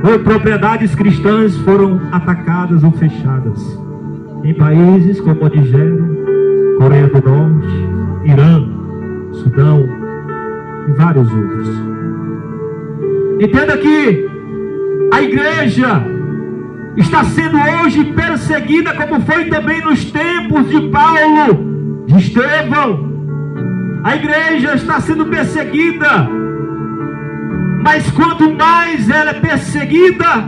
ou propriedades cristãs foram atacadas ou fechadas em países como a Nigéria, Coreia do Norte, Irã, Sudão e vários outros. Entenda que a igreja está sendo hoje perseguida, como foi também nos tempos de Paulo, de Estevão. A igreja está sendo perseguida, mas quanto mais ela é perseguida,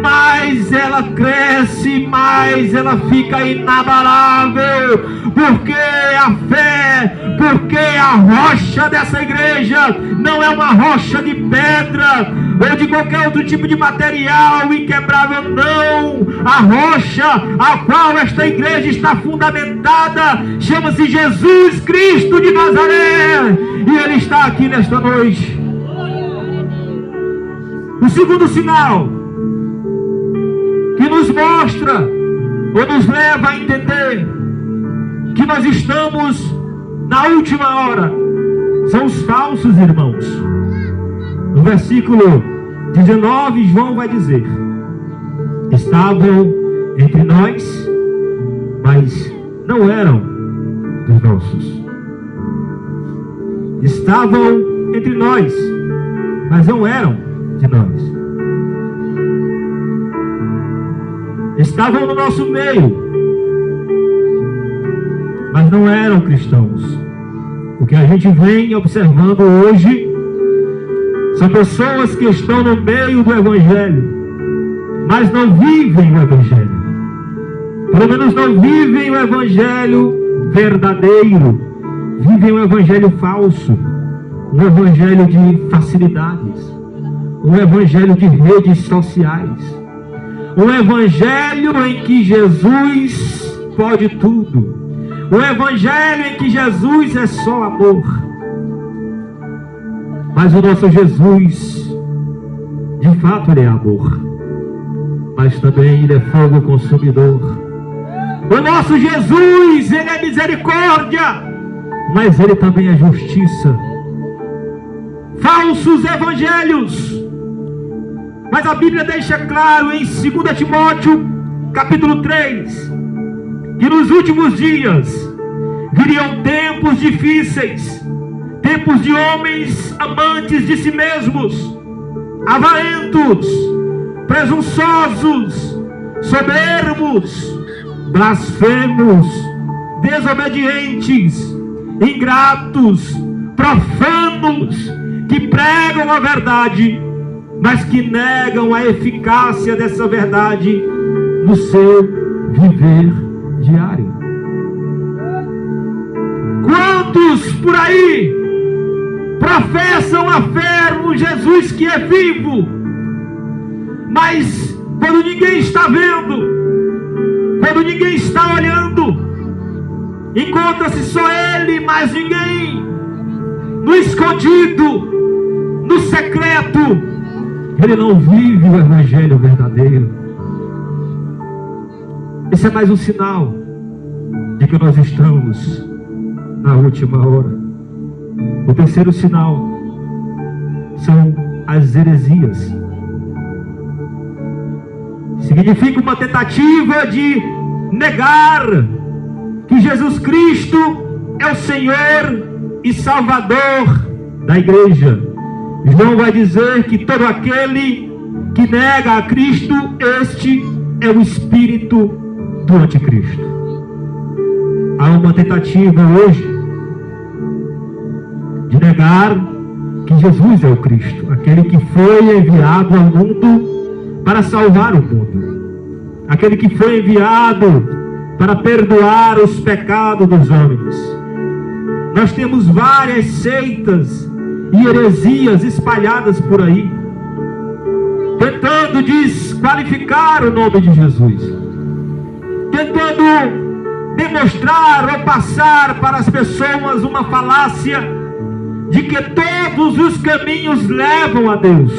mais ela cresce, mais ela fica inabalável, porque a fé, porque a rocha dessa igreja não é uma rocha de pedra ou de qualquer outro tipo de material inquebrável, não. A rocha a qual esta igreja está fundamentada chama-se Jesus Cristo de Nazaré, e Ele está aqui nesta noite. O segundo sinal que nos mostra ou nos leva a entender que nós estamos na última hora são os falsos irmãos. No versículo 19, João vai dizer: estavam entre nós, mas não eram dos nossos. Estavam entre nós, mas não eram de nós. Estavam no nosso meio, mas não eram cristãos. O que a gente vem observando hoje são pessoas que estão no meio do Evangelho, mas não vivem o Evangelho. Pelo menos não vivem o Evangelho verdadeiro. Vivem um Evangelho falso, um Evangelho de facilidades, um Evangelho de redes sociais, um Evangelho em que Jesus pode tudo, um Evangelho em que Jesus é só amor. Mas o nosso Jesus, de fato, Ele é amor, mas também Ele é fogo consumidor. O nosso Jesus, Ele é misericórdia, mas Ele também é justiça. Falsos evangelhos. Mas a Bíblia deixa claro em 2 Timóteo, capítulo 3, que nos últimos dias viriam tempos difíceis, tempos de homens amantes de si mesmos, avarentos, presunçosos, soberbos, blasfemos, desobedientes, ingratos, profanos, que pregam a verdade, mas que negam a eficácia dessa verdade no seu viver diário. Quantos por aí professam a fé no Jesus que é vivo, mas quando ninguém está vendo, quando ninguém está olhando, encontra-se só Ele, mais ninguém, no escondido, no secreto. Ele não vive o Evangelho verdadeiro. Esse é mais um sinal de que nós estamos na última hora. O terceiro sinal são as heresias. Significa uma tentativa de negar que Jesus Cristo é o Senhor e Salvador da igreja. João vai dizer que todo aquele que nega a Cristo, este é o espírito do anticristo. Há uma tentativa hoje de negar que Jesus é o Cristo, aquele que foi enviado ao mundo para salvar o mundo, aquele que foi enviado para perdoar os pecados dos homens. Nós temos várias seitas e heresias espalhadas por aí, tentando desqualificar o nome de Jesus, tentando demonstrar ou passar para as pessoas uma falácia de que todos os caminhos levam a Deus.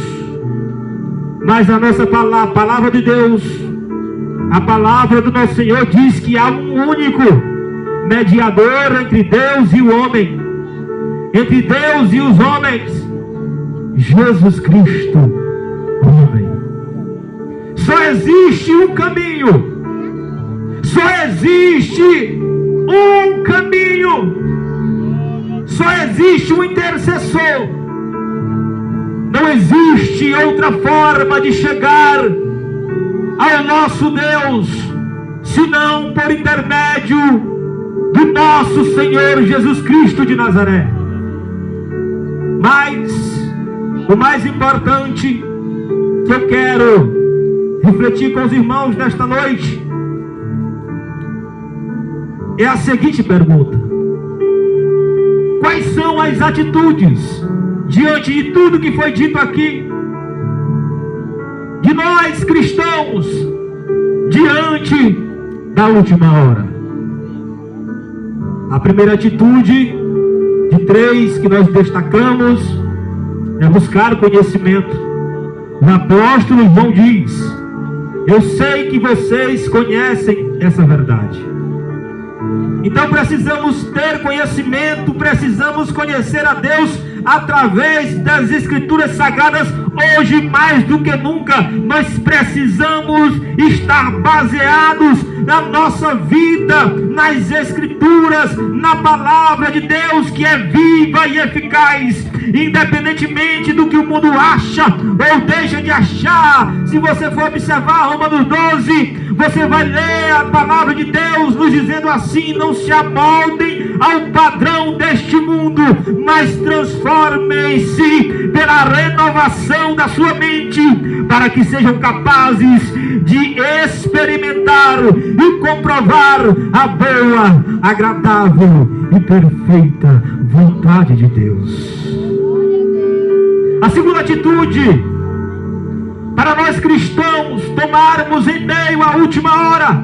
Mas a nossa palavra de Deus, a palavra do nosso Senhor diz que há um único mediador entre Deus e o homem, entre Deus e os homens, Jesus Cristo, homem. Só existe um caminho, só existe um caminho, só existe um intercessor. Não existe outra forma de chegar ao nosso Deus, senão por intermédio do nosso Senhor Jesus Cristo de Nazaré. Mas o mais importante que eu quero refletir com os irmãos nesta noite é a seguinte pergunta: quais são as atitudes diante de tudo que foi dito aqui, de nós cristãos, diante da última hora? A primeira atitude de 3 que nós destacamos é buscar conhecimento. O apóstolo João diz: eu sei que vocês conhecem essa verdade. Então precisamos ter conhecimento, precisamos conhecer a Deus através das Escrituras Sagradas. Hoje mais do que nunca nós precisamos estar baseados na nossa vida, nas Escrituras, na Palavra de Deus, que é viva e eficaz, independentemente do que o mundo acha ou deixa de achar. Se você for observar Romanos 12, você vai ler a Palavra de Deus nos dizendo assim: não se amoldem ao padrão deste mundo, mas transformem-se pela renovação da sua mente, para que sejam capazes de experimentar e comprovar a boa, agradável e perfeita vontade de Deus. A segunda atitude para nós cristãos tomarmos em meio à última hora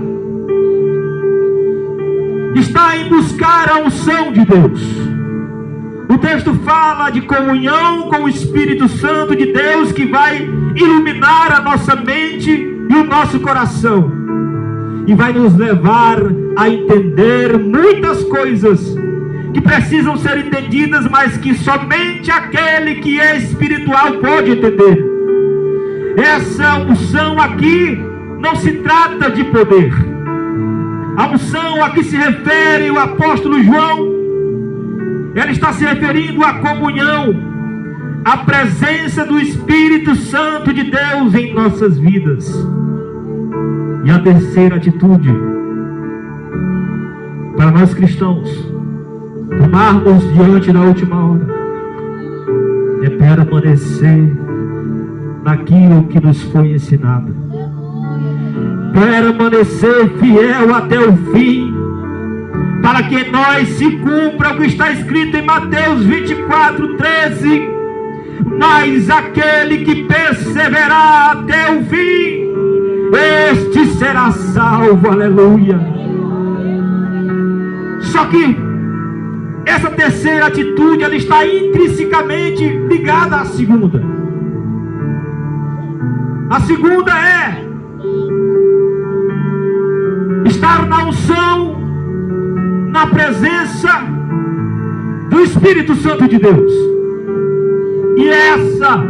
está em buscar a unção de Deus. O texto fala de comunhão com o Espírito Santo de Deus, que vai iluminar a nossa mente e o nosso coração, e vai nos levar a entender muitas coisas que precisam ser entendidas, mas que somente aquele que é espiritual pode entender. Essa unção aqui não se trata de poder. A unção a que se refere o apóstolo João, ela está se referindo à comunhão, à presença do Espírito Santo de Deus em nossas vidas. E a terceira atitude para nós cristãos tomarmos diante da última hora é permanecer naquilo que nos foi ensinado, permanecer fiel até o fim, para que nós se cumpra o que está escrito em Mateus 24:13. Mas aquele que perseverar até o fim, este será salvo. Aleluia. Só que essa terceira atitude, ela está intrinsecamente ligada à segunda. A segunda é estar na unção, na presença do Espírito Santo de Deus. E essa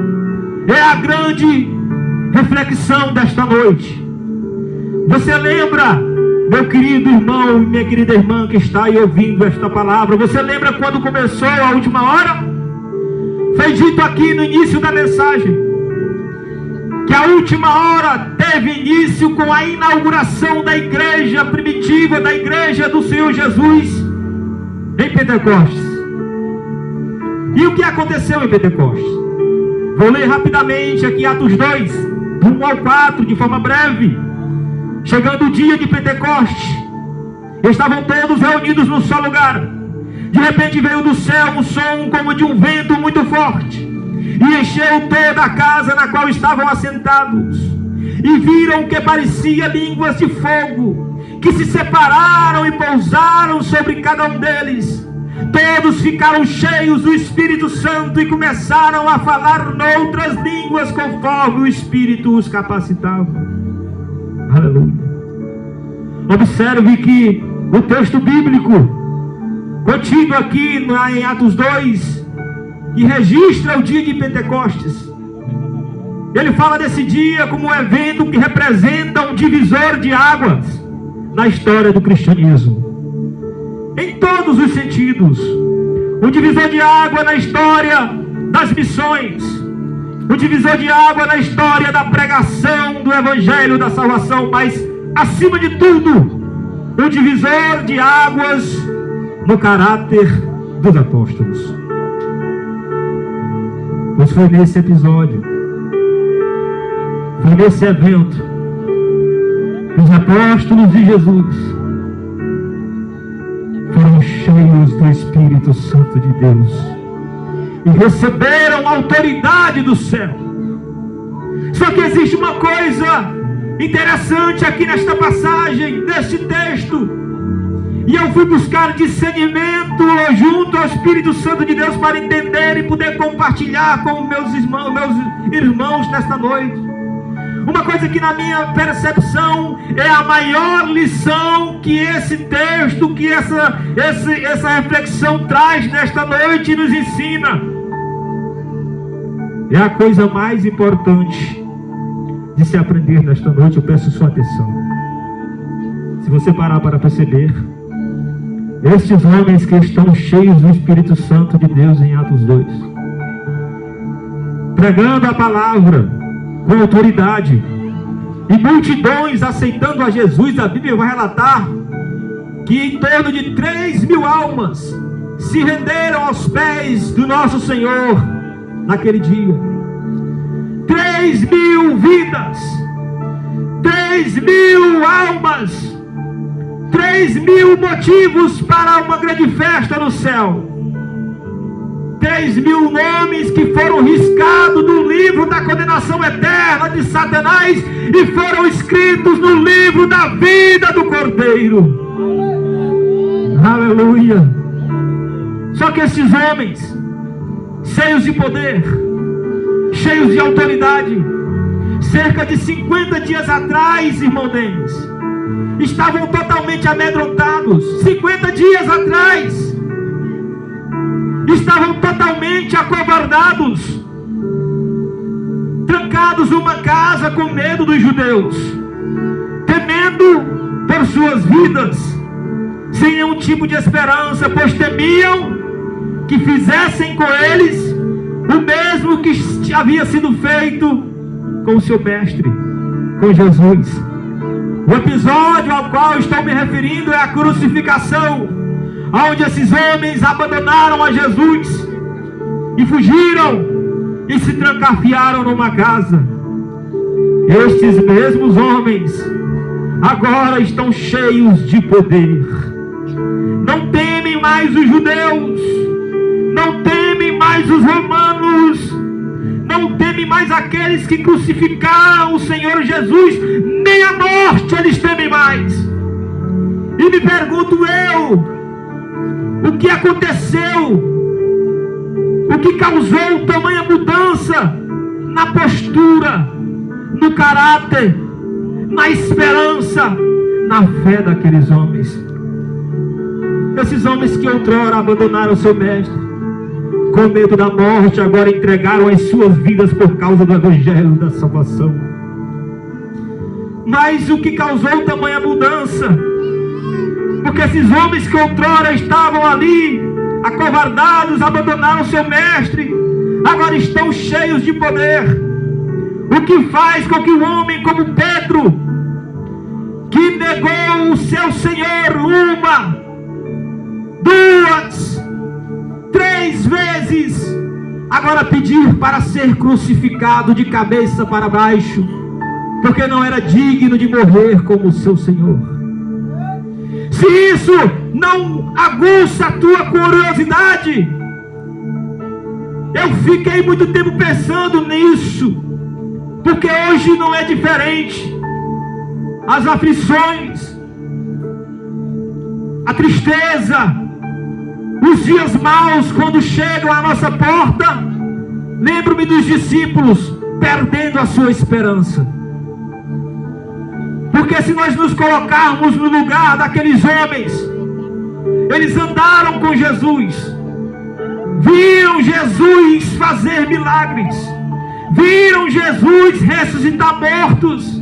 é a grande reflexão desta noite. Você lembra, meu querido irmão e minha querida irmã que está aí ouvindo esta palavra, você lembra quando começou a última hora? Foi dito aqui no início da mensagem que a última hora teve início com a inauguração da igreja primitiva, da igreja do Senhor Jesus em Pentecostes. E o que aconteceu em Pentecostes? Vou ler rapidamente aqui Atos 2, do 1 ao 4, de forma breve. Chegando o dia de Pentecostes, estavam todos reunidos num só lugar. De repente veio do céu um som como de um vento muito forte, e encheu toda a casa na qual estavam assentados. E viram que parecia línguas de fogo, que se separaram e pousaram sobre cada um deles. Todos ficaram cheios do Espírito Santo e começaram a falar noutras línguas conforme o Espírito os capacitava. Aleluia. Observe que o texto bíblico contido aqui em Atos 2, que registra o dia de Pentecostes, ele fala desse dia como um evento que representa um divisor de águas na história do cristianismo. Em todos os sentidos, um divisor de água na história das missões, um divisor de água na história da pregação do Evangelho da salvação, mas, acima de tudo, um divisor de águas no caráter dos apóstolos. Pois foi nesse episódio, foi nesse evento, os apóstolos de Jesus foram cheios do Espírito Santo de Deus e receberam a autoridade do céu. Só que existe uma coisa interessante aqui nesta passagem, neste texto, e eu fui buscar discernimento junto ao Espírito Santo de Deus para entender e poder compartilhar com meus irmãos nesta noite. Uma coisa que na minha percepção é a maior lição que esse texto, que essa reflexão traz nesta noite e nos ensina. É a coisa mais importante de se aprender nesta noite. Eu peço sua atenção. Se você parar para perceber, estes homens que estão cheios do Espírito Santo de Deus em Atos 2, pregando a palavra com autoridade, e multidões aceitando a Jesus, a Bíblia vai relatar que em torno de 3.000 almas se renderam aos pés do nosso Senhor naquele dia. 3.000 vidas, 3.000 almas, 3.000 motivos para uma grande festa no céu. 3.000 nomes que foram riscados no livro da condenação eterna de Satanás e foram escritos no livro da vida do Cordeiro. Aleluia! Só que esses homens, cheios de poder, cheios de autoridade, cerca de 50 dias atrás, irmão Denis, estavam totalmente amedrontados. 50 dias atrás, estavam totalmente acovardados, trancados numa casa com medo dos judeus, temendo por suas vidas, sem nenhum tipo de esperança, pois temiam que fizessem com eles o mesmo que havia sido feito com o seu mestre, com Jesus. O episódio ao qual estou me referindo é a crucificação, onde esses homens abandonaram a Jesus e fugiram e se trancafiaram numa casa. Estes mesmos homens agora estão cheios de poder. Não temem mais os judeus, não temem mais os romanos, não temem mais aqueles que crucificaram o Senhor Jesus, nem a morte eles temem mais. E me pergunto eu, o que aconteceu? O que causou tamanha mudança na postura, no caráter, na esperança, na fé daqueles homens? Esses homens que outrora abandonaram o seu mestre, com medo da morte, agora entregaram as suas vidas por causa do Evangelho da salvação. Mas o que causou tamanha mudança? Porque esses homens que outrora estavam ali, acovardados, abandonaram o seu mestre, agora estão cheios de poder. O que faz com que um homem como Pedro, que negou o seu Senhor 1, 2, 3 vezes, agora pedir para ser crucificado de cabeça para baixo, porque não era digno de morrer como o seu Senhor? Se isso não aguça a tua curiosidade, eu fiquei muito tempo pensando nisso, porque hoje não é diferente. As aflições, a tristeza, os dias maus quando chegam à nossa porta, lembro-me dos discípulos perdendo a sua esperança. Porque se nós nos colocarmos no lugar daqueles homens, eles andaram com Jesus, viram Jesus fazer milagres, viram Jesus ressuscitar mortos,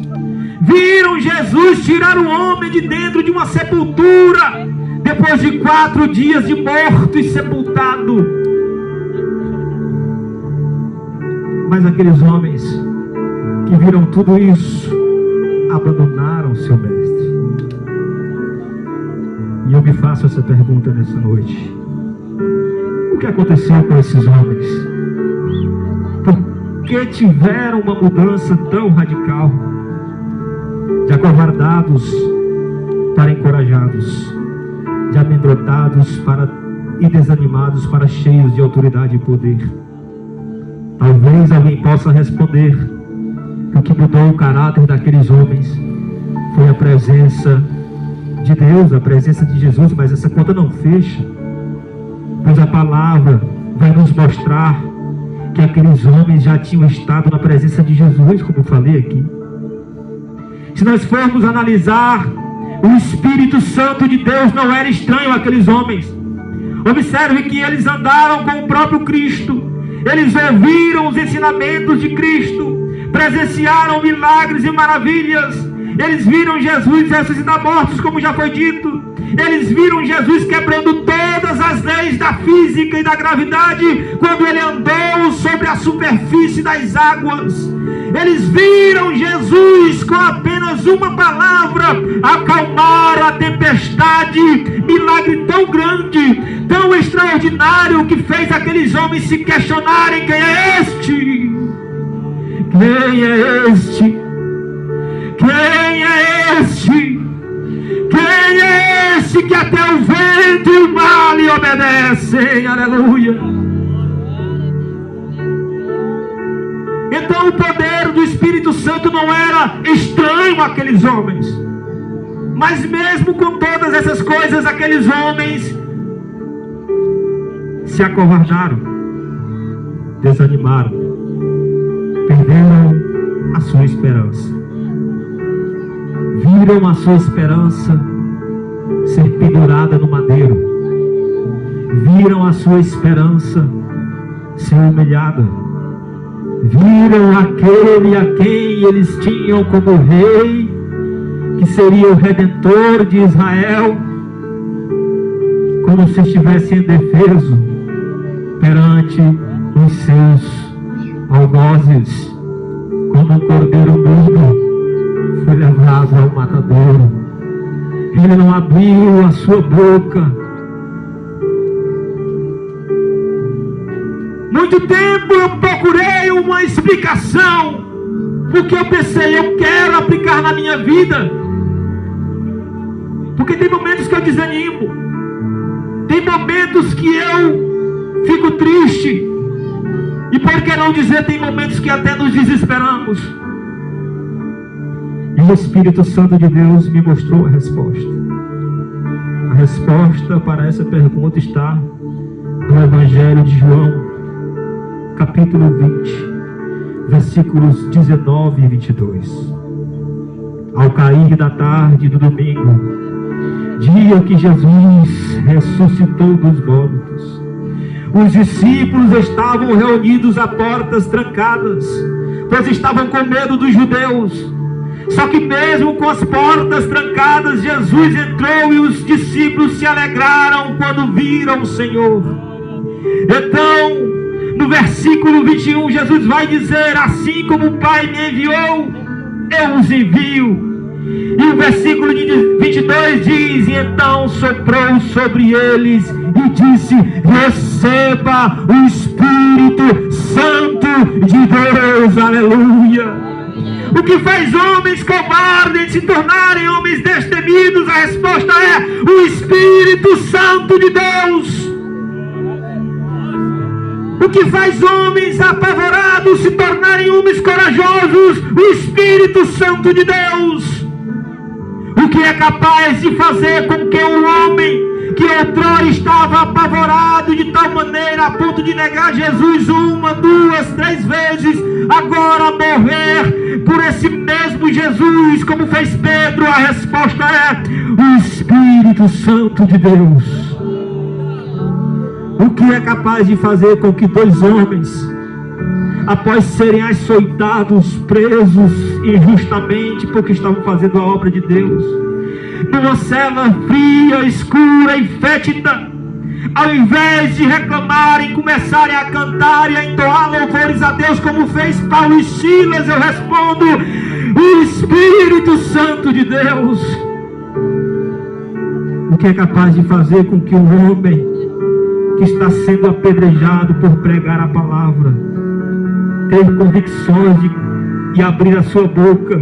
viram Jesus tirar o homem de dentro de uma sepultura, depois de 4 dias de morto e sepultado. Mas aqueles homens que viram tudo isso abandonaram seu mestre. E eu me faço essa pergunta nessa noite: o que aconteceu com esses homens? Por que tiveram uma mudança tão radical? De acovardados para encorajados, de amedrontados para e desanimados para cheios de autoridade e poder. Talvez alguém possa responder que o que mudou o caráter daqueles homens foi a presença de Deus, a presença de Jesus, mas essa conta não fecha, pois a palavra vai nos mostrar que aqueles homens já tinham estado na presença de Jesus, como eu falei aqui. Se nós formos analisar, o Espírito Santo de Deus não era estranho àqueles homens. Observe que eles andaram com o próprio Cristo, eles ouviram os ensinamentos de Cristo, presenciaram milagres e maravilhas, eles viram Jesus ressuscitar mortos, como já foi dito, eles viram Jesus quebrando todas as leis da física e da gravidade, quando ele andou sobre a superfície das águas. Eles viram Jesus com apenas uma palavra acalmar a tempestade, milagre tão grande, tão extraordinário, que fez aqueles homens se questionarem: quem é este? Quem é este? Quem é este? Quem é este que até o vento e o mar lhe obedecem? Aleluia! Então o poder do Espírito Santo não era estranho àqueles homens. Mas mesmo com todas essas coisas, aqueles homens se acovardaram, desanimaram, perderam a sua esperança. Viram a sua esperança ser pendurada no madeiro. Viram a sua esperança ser humilhada. Viram aquele a quem eles tinham como rei, que seria o Redentor de Israel, como se estivesse indefeso perante os seus algozes, como um cordeiro mudo foi levado ao matadouro. Ele não abriu a sua boca. Muito tempo eu procurei uma explicação, porque eu pensei, eu quero aplicar na minha vida. Porque tem momentos que eu desanimo, tem momentos que eu fico triste, e por que não dizer, tem momentos que até nos desesperamos. E o Espírito Santo de Deus me mostrou a resposta. A resposta para essa pergunta está no Evangelho de João, capítulo 20, versículos 19 e 22. Ao cair da tarde do domingo, dia que Jesus ressuscitou dos mortos, os discípulos estavam reunidos a portas trancadas, pois estavam com medo dos judeus. Só que mesmo com as portas trancadas, Jesus entrou e os discípulos se alegraram quando viram o Senhor. Então, no versículo 21, Jesus vai dizer: assim como o Pai me enviou, eu os envio. E o versículo 22 diz: e então soprou sobre eles e disse: receba o Espírito Santo de Deus. Aleluia! O que faz homens covardes se tornarem homens destemidos? A resposta é o Espírito Santo de Deus. O que faz homens apavorados se tornarem homens corajosos? O Espírito Santo de Deus. O que é capaz de fazer com que um homem que outrora estava apavorado de tal maneira a ponto de negar Jesus 1, 2, 3 vezes, agora morrer por esse mesmo Jesus, como fez Pedro? A resposta é o Espírito Santo de Deus. O que é capaz de fazer com que 2 homens, após serem açoitados, presos injustamente porque estavam fazendo a obra de Deus, numa cela fria, escura e fétida, ao invés de reclamarem, começarem a cantar e a entoar louvores a Deus, como fez Paulo e Silas, eu respondo: o Espírito Santo de Deus. O que é capaz de fazer com que um homem que está sendo apedrejado por pregar a palavra, ter convicções e abrir a sua boca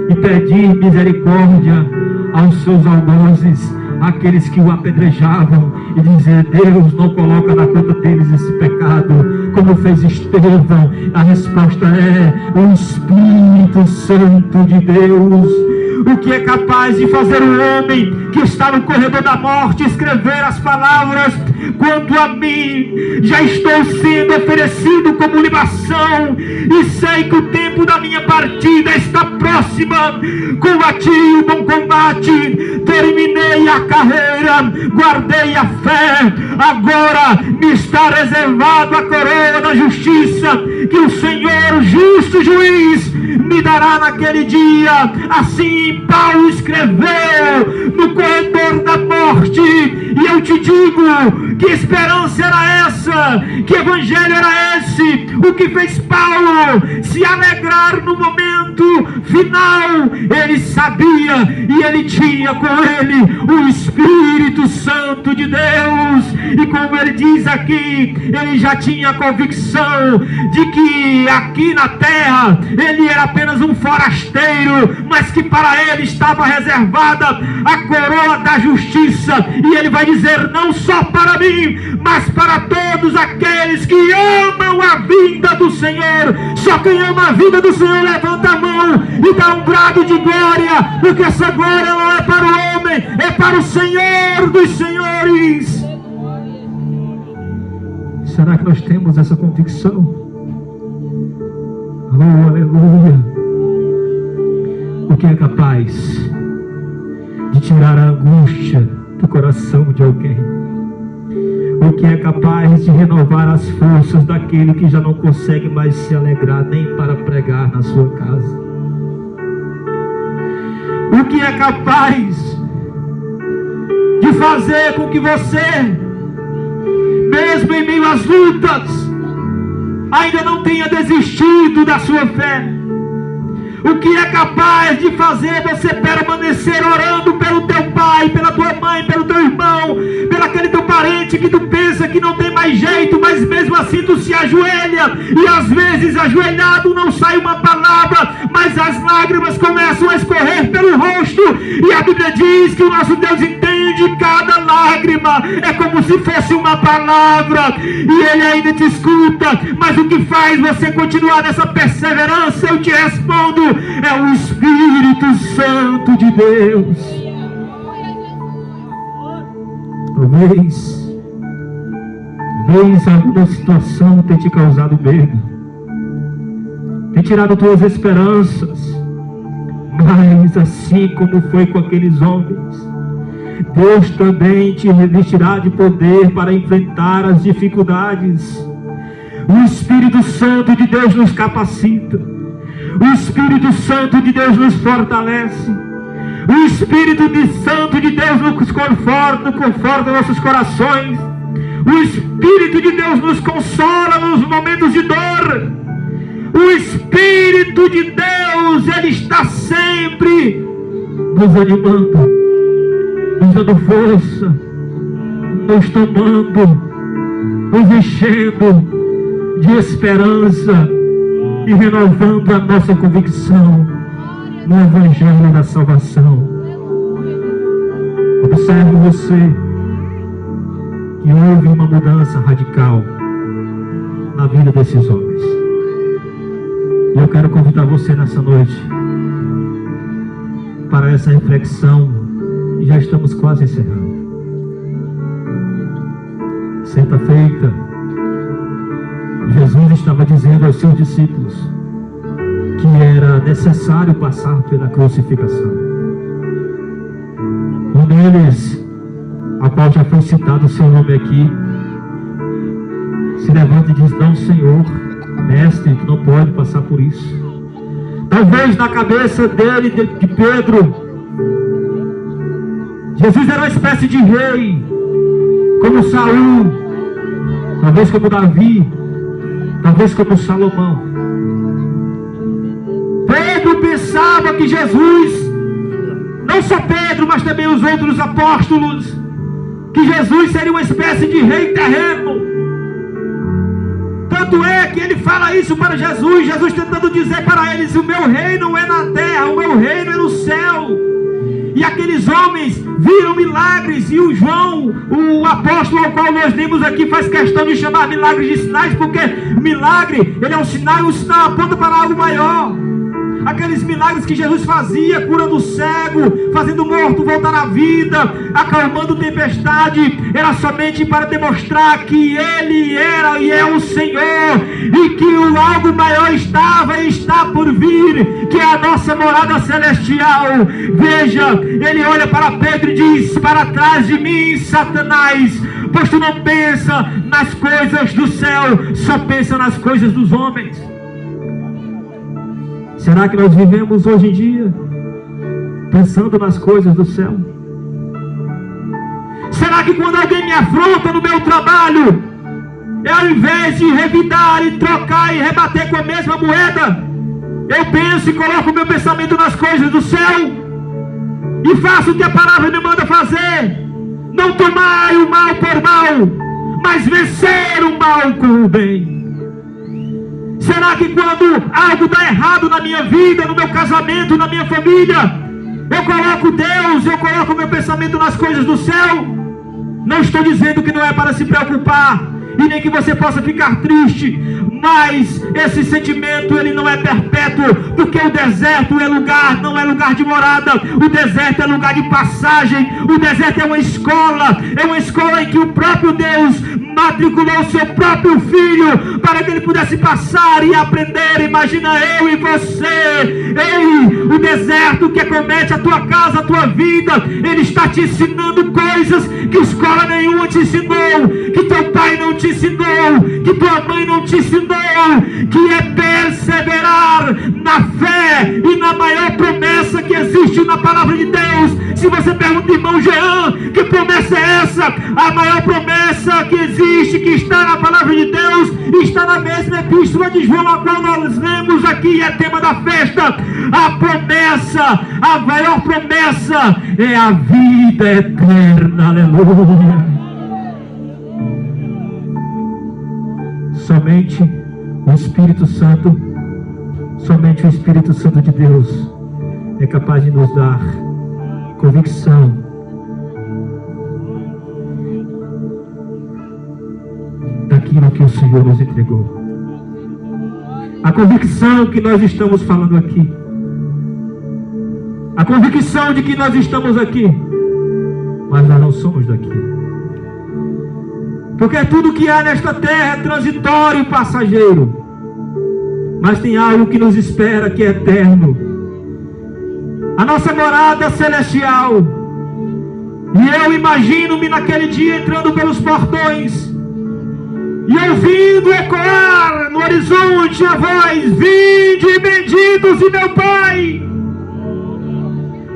e pedir misericórdia aos seus algozes, aqueles que o apedrejavam, e dizer: Deus, não coloca na conta deles esse pecado, como fez Estevão? A resposta é: o Espírito Santo de Deus. O que é capaz de fazer um homem que está no corredor da morte escrever as palavras: quanto a mim, já estou sendo oferecido como libação, e sei que o tempo da minha partida está próxima. Combati o bom combate, terminei a carreira, guardei a fé. Agora me está reservado a coroa da justiça, que o Senhor, o justo juiz, me dará naquele dia. Assim Paulo escreveu no corredor da morte. E eu te digo: que esperança era essa? Que evangelho era esse? O que fez Paulo se alegrar no momento final? Ele sabia, e ele tinha com ele o Espírito Santo de Deus. E como ele diz aqui, ele já tinha a convicção de que aqui na terra ele era apenas um forasteiro, mas que para ele estava reservada a coroa da justiça. E ele vai dizer: não só para mim, mas para todos aqueles que amam a vinda do Senhor. Só quem ama a vinda do Senhor levanta a mão e dá um brado de glória, porque essa glória não é para o homem, é para o Senhor dos senhores. Será que nós temos essa convicção? Oh, aleluia! O que é capaz de tirar a angústia do coração de alguém? O que é capaz de renovar as forças daquele que já não consegue mais se alegrar nem para pregar na sua casa? O que é capaz de fazer com que você, mesmo em meio às lutas, ainda não tenha desistido da sua fé? O que é capaz de fazer você permanecer orando pelo teu pai, pela tua mãe, pelo teu irmão, pelo aquele teu parente que tu pensa que não tem mais jeito, mas mesmo assim tu se ajoelha, e às vezes ajoelhado não sai uma palavra, mas as lágrimas começam a escorrer pelo rosto, e a Bíblia diz que o nosso Deus entende cada lágrima, é como se fosse uma palavra, e Ele ainda te escuta. Mas o que faz você continuar nessa perseverança? Eu te respondo: é o Espírito Santo de Deus. Talvez alguma situação tenha te causado medo, tenha tirado tuas esperanças, mas assim como foi com aqueles homens, Deus também te revestirá de poder para enfrentar as dificuldades. O Espírito Santo de Deus nos capacita, o Espírito Santo de Deus nos fortalece, o Espírito Santo de Deus nos conforta nossos corações, o Espírito de Deus nos consola nos momentos de dor. O Espírito de Deus, Ele está sempre nos animando, nos dando força, nos tomando, nos enchendo de esperança e renovando a nossa convicção no Evangelho da salvação. Observe você que houve uma mudança radical na vida desses homens. E eu quero convidar você nessa noite para essa reflexão, e já estamos quase encerrando. Certa feita, Jesus estava dizendo aos seus discípulos que era necessário passar pela crucificação. Um deles, a qual já foi citado o seu nome aqui, se levanta e diz: não, Senhor, mestre, tu não pode passar por isso. Talvez na cabeça dele, de Pedro, Jesus era uma espécie de rei, como Saul, talvez como Davi, talvez como Salomão. Pedro pensava que Jesus, não só Pedro, mas também os outros apóstolos, que Jesus seria uma espécie de rei terreno. Tanto é que ele fala isso para Jesus, Jesus tentando dizer para eles: o meu reino não é na terra, o meu reino é no céu. E aqueles homens viram milagres, e o João, o apóstolo ao qual nós lemos aqui, faz questão de chamar milagres de sinais, porque milagre, ele é um sinal, e um sinal aponta para algo maior. Aqueles milagres que Jesus fazia, curando o cego, fazendo o morto voltar à vida, acalmando tempestade, era somente para demonstrar que Ele era e é o Senhor, e que o algo maior estava e está por vir, que é a nossa morada celestial. Veja, Ele olha para Pedro e diz: para trás de mim, Satanás, pois tu não pensa nas coisas do céu, só pensa nas coisas dos homens. Será que nós vivemos hoje em dia pensando nas coisas do céu? Será que quando alguém me afronta no meu trabalho, eu, ao invés de revidar e trocar e rebater com a mesma moeda, eu penso e coloco o meu pensamento nas coisas do céu e faço o que a palavra me manda fazer? Não tomai o mal por mal, mas vencer o mal com o bem. Será que quando algo dá errado na minha vida, no meu casamento, na minha família, eu coloco Deus, eu coloco meu pensamento nas coisas do céu? Não estou dizendo que não é para se preocupar, e nem que você possa ficar triste, mas esse sentimento ele não é perpétuo, porque o deserto é lugar, não é lugar de morada. O deserto é lugar de passagem. O deserto é uma escola em que o próprio Deus matriculou o seu próprio filho para que ele pudesse passar e aprender. Imagina eu e você. O deserto que acomete a tua casa, a tua vida, ele está te ensinando coisas que escola nenhuma te ensinou, que teu pai não te ensinou, que tua mãe não te ensinou, que é perseverar na fé e na maior promessa que existe na palavra de Deus. Se você pergunta, irmão Jean, que promessa é essa? A maior promessa que existe, que está na palavra de Deus, está na mesma epístola de João, a qual nós lemos aqui, é tema da festa. A promessa, a maior promessa é a vida eterna. Aleluia. Somente o Espírito Santo de Deus é capaz de nos dar convicção daquilo que o Senhor nos entregou. A convicção que nós estamos falando aqui, a convicção de que nós estamos aqui, mas nós não somos daqui. Porque tudo que há nesta terra é transitório e passageiro, mas tem algo que nos espera, que é eterno. A nossa morada celestial. E eu imagino-me naquele dia entrando pelos portões e ouvindo ecoar no horizonte a voz: vinde benditos de meu Pai,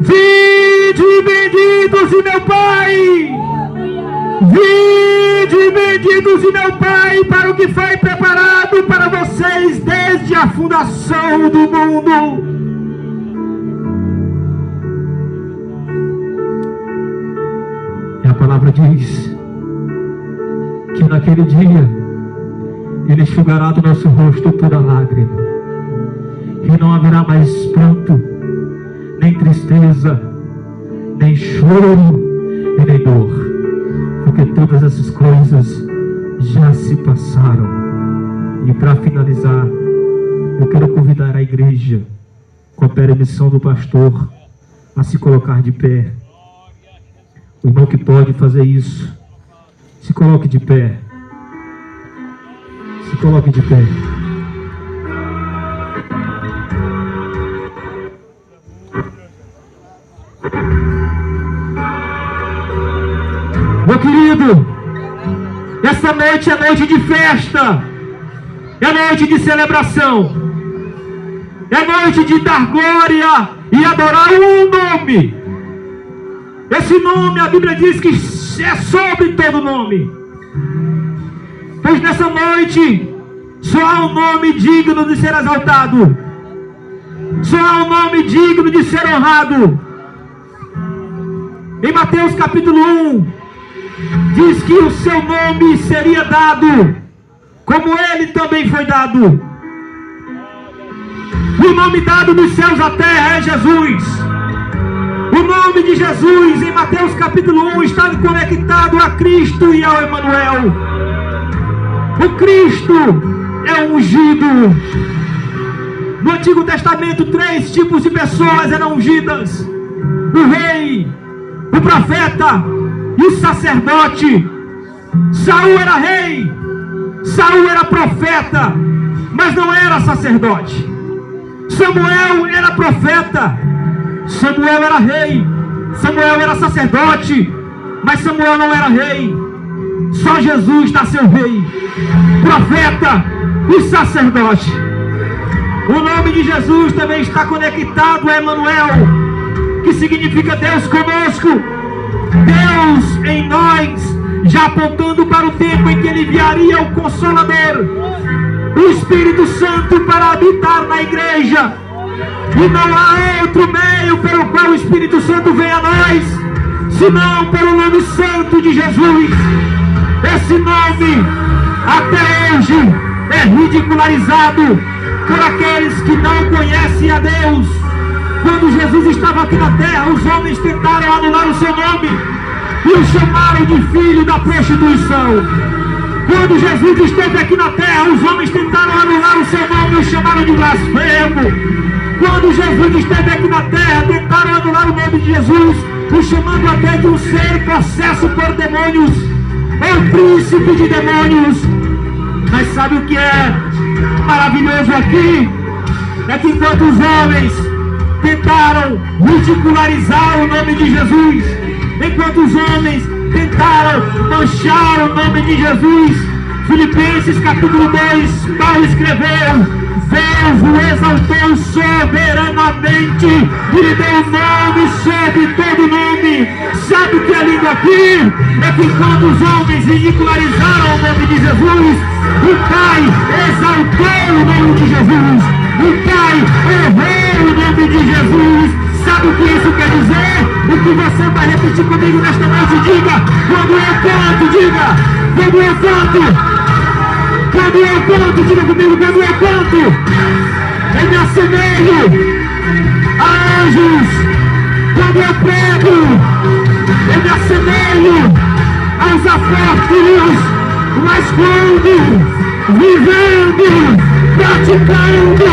vinde benditos de meu Pai, vinde benditos de meu Pai, para o que foi preparado para vocês desde a fundação do mundo. E a palavra diz que naquele dia Ele enxugará do nosso rosto toda lágrima, e não haverá mais pranto, nem tristeza, nem choro e nem dor, porque todas essas coisas já se passaram. E para finalizar, eu quero convidar a igreja, com a permissão do pastor, a se colocar de pé. O irmão que pode fazer isso, se coloque de pé. Se coloque de pé. Meu querido, essa noite é noite de festa, é noite de celebração, é noite de dar glória e adorar um nome. Esse nome, a Bíblia diz que é sobre todo nome. Pois nessa noite, só há um nome digno de ser exaltado. Só há um nome digno de ser honrado. Em Mateus capítulo 1, diz que o seu nome seria dado, como ele também foi dado. O nome dado dos céus à terra é Jesus. O nome de Jesus em Mateus capítulo 1 está conectado a Cristo e ao Emanuel. O Cristo é o ungido. No Antigo Testamento, 3 tipos de pessoas eram ungidas: o rei, o profeta e o sacerdote. Saul era rei, Saul era profeta, mas não era sacerdote. Samuel era profeta, Samuel era rei, Samuel era sacerdote, mas Samuel não era rei. Só Jesus nasceu rei, profeta e sacerdote. O nome de Jesus também está conectado a Emanuel, que significa Deus conosco, Deus em nós, já apontando para o tempo em que ele enviaria o Consolador, o Espírito Santo, para habitar na igreja. E não há outro meio pelo qual o Espírito Santo vem a nós, senão pelo nome santo de Jesus. Esse nome, até hoje, é ridicularizado por aqueles que não conhecem a Deus. Quando Jesus estava aqui na terra, os homens tentaram anular o seu nome e o chamaram de filho da prostituição. Quando Jesus esteve aqui na terra, os homens tentaram anular o seu nome e o chamaram de blasfemo. Quando Jesus esteve aqui na terra, tentaram anular o nome de Jesus, o chamando até de um ser possesso por demônios, ou príncipe de demônios. Mas sabe o que é maravilhoso aqui? É que enquanto os homens tentaram ridicularizar o nome de Jesus, enquanto os homens tentaram manchar o nome de Jesus, Filipenses capítulo 2, Paulo escreveu: Deus o exaltou soberanamente e lhe deu um nome sobre todo nome. Sabe o que é lindo aqui? É que quando os homens ridicularizaram o nome de Jesus, o Pai exaltou o nome de Jesus, o Pai honrou o nome de Jesus. Sabe o que isso quer dizer? O que você vai repetir comigo nesta noite? Diga: quando eu canto, diga: quando eu canto. Quando eu canto, diga comigo: quando eu canto, eu me assemelho a anjos. Quando eu prego, eu me assemelho aos apóstolos. Mas quando, vivendo, praticando,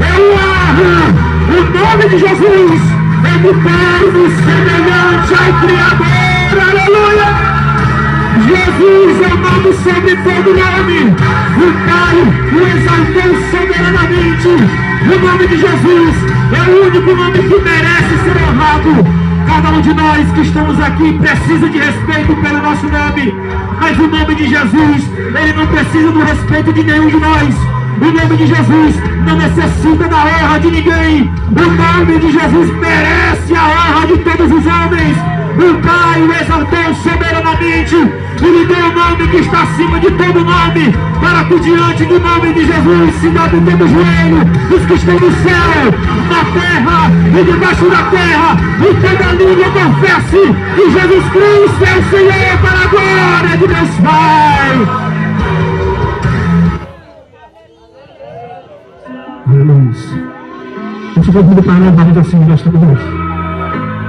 eu honro o nome de Jesus, eu me torno semelhante ao Criador. Aleluia! Jesus é o nome sobre todo nome. O Pai o exaltou soberanamente. O nome de Jesus é o único nome que merece ser honrado. Cada um de nós que estamos aqui precisa de respeito pelo nosso nome. Mas o nome de Jesus, ele não precisa do respeito de nenhum de nós. O nome de Jesus não necessita da honra de ninguém. O nome de Jesus merece a honra de todos os homens. O Pai o exaltou soberanamente e lhe deu o nome que está acima de todo nome, para que diante do nome de Jesus se dobre todo joelho, os que estão no céu, na terra e debaixo da terra, e toda língua confesse que Jesus Cristo é o Senhor, para a glória de Deus Pai. Aleluia. Eu te convido para louvar assim nesta noite.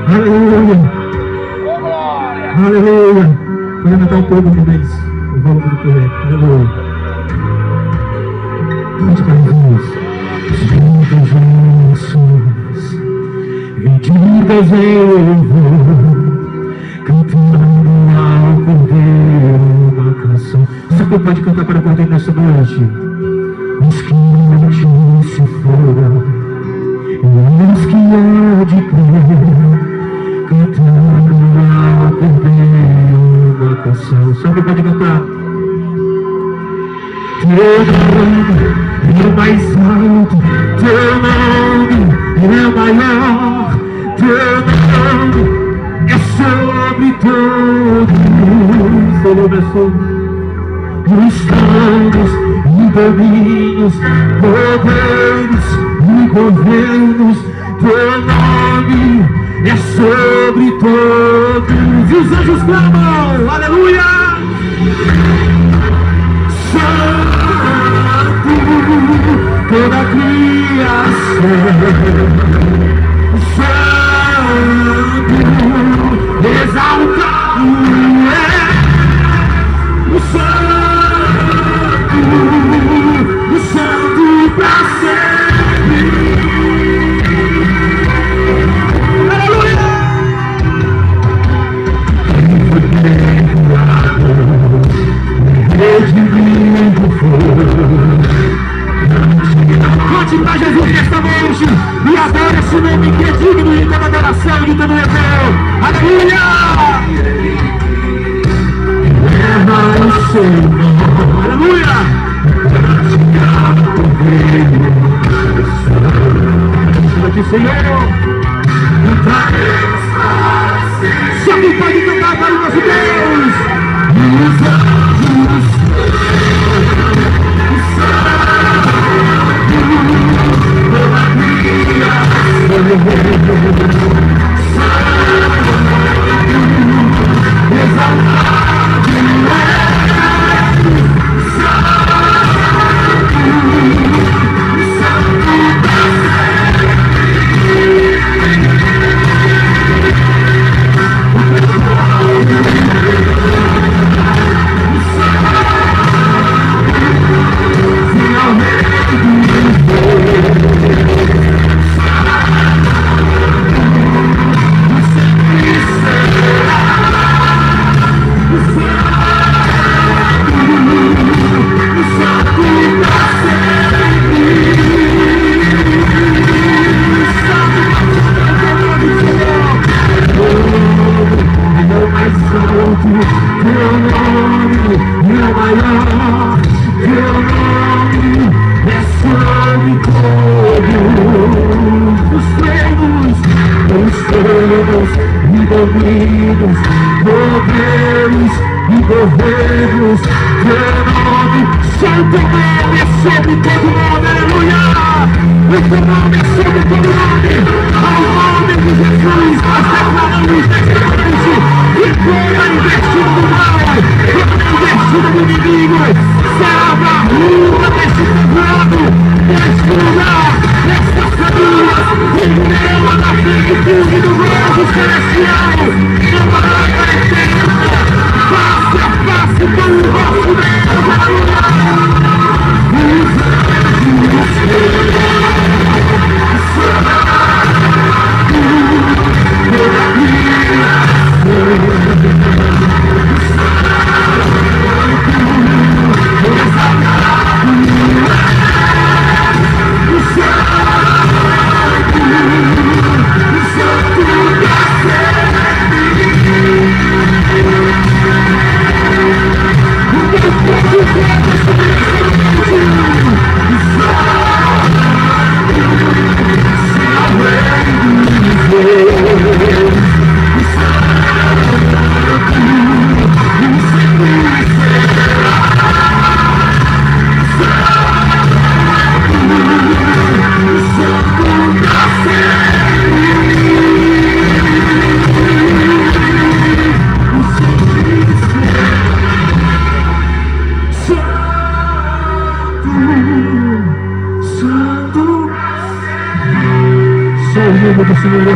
Aleluia. Aleluia. Vou aumentar um pouco de vez o volume do correto. Aleluia. Cante para Jesus. Rendidas eu vou, cantando ao Cordeiro uma canção. Você pode cantar para o Cordeiro nesta noite. Os que não se foram, e os que há de crer, cantando ao Cordeiro uma canção. Sabe, pode cantar. Teu nome é o mais alto, teu nome é o maior, teu nome é sobre todos, Senhor abençoe, os tronos e domínios, poderes e governos, teu nome é sobre todos. E os anjos clamam, aleluia! Santo, toda a criação, Santo, exaltado é o Santo pra sempre. Aleluia! Redimido foi. Conte pra Jesus nesta noite e adora esse nome que é digno de toda adoração e de todo louvor. Aleluia! Leva o seu nome. Aleluia! Aqui, Senhor. Só quem pode cantar para o nosso Deus. Os anjos.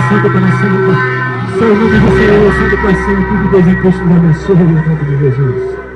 Santo para sempre. Só o nome do Senhor, Santo para sempre. Tudo Deus em Cristo nos abençoe. Em nome de Jesus.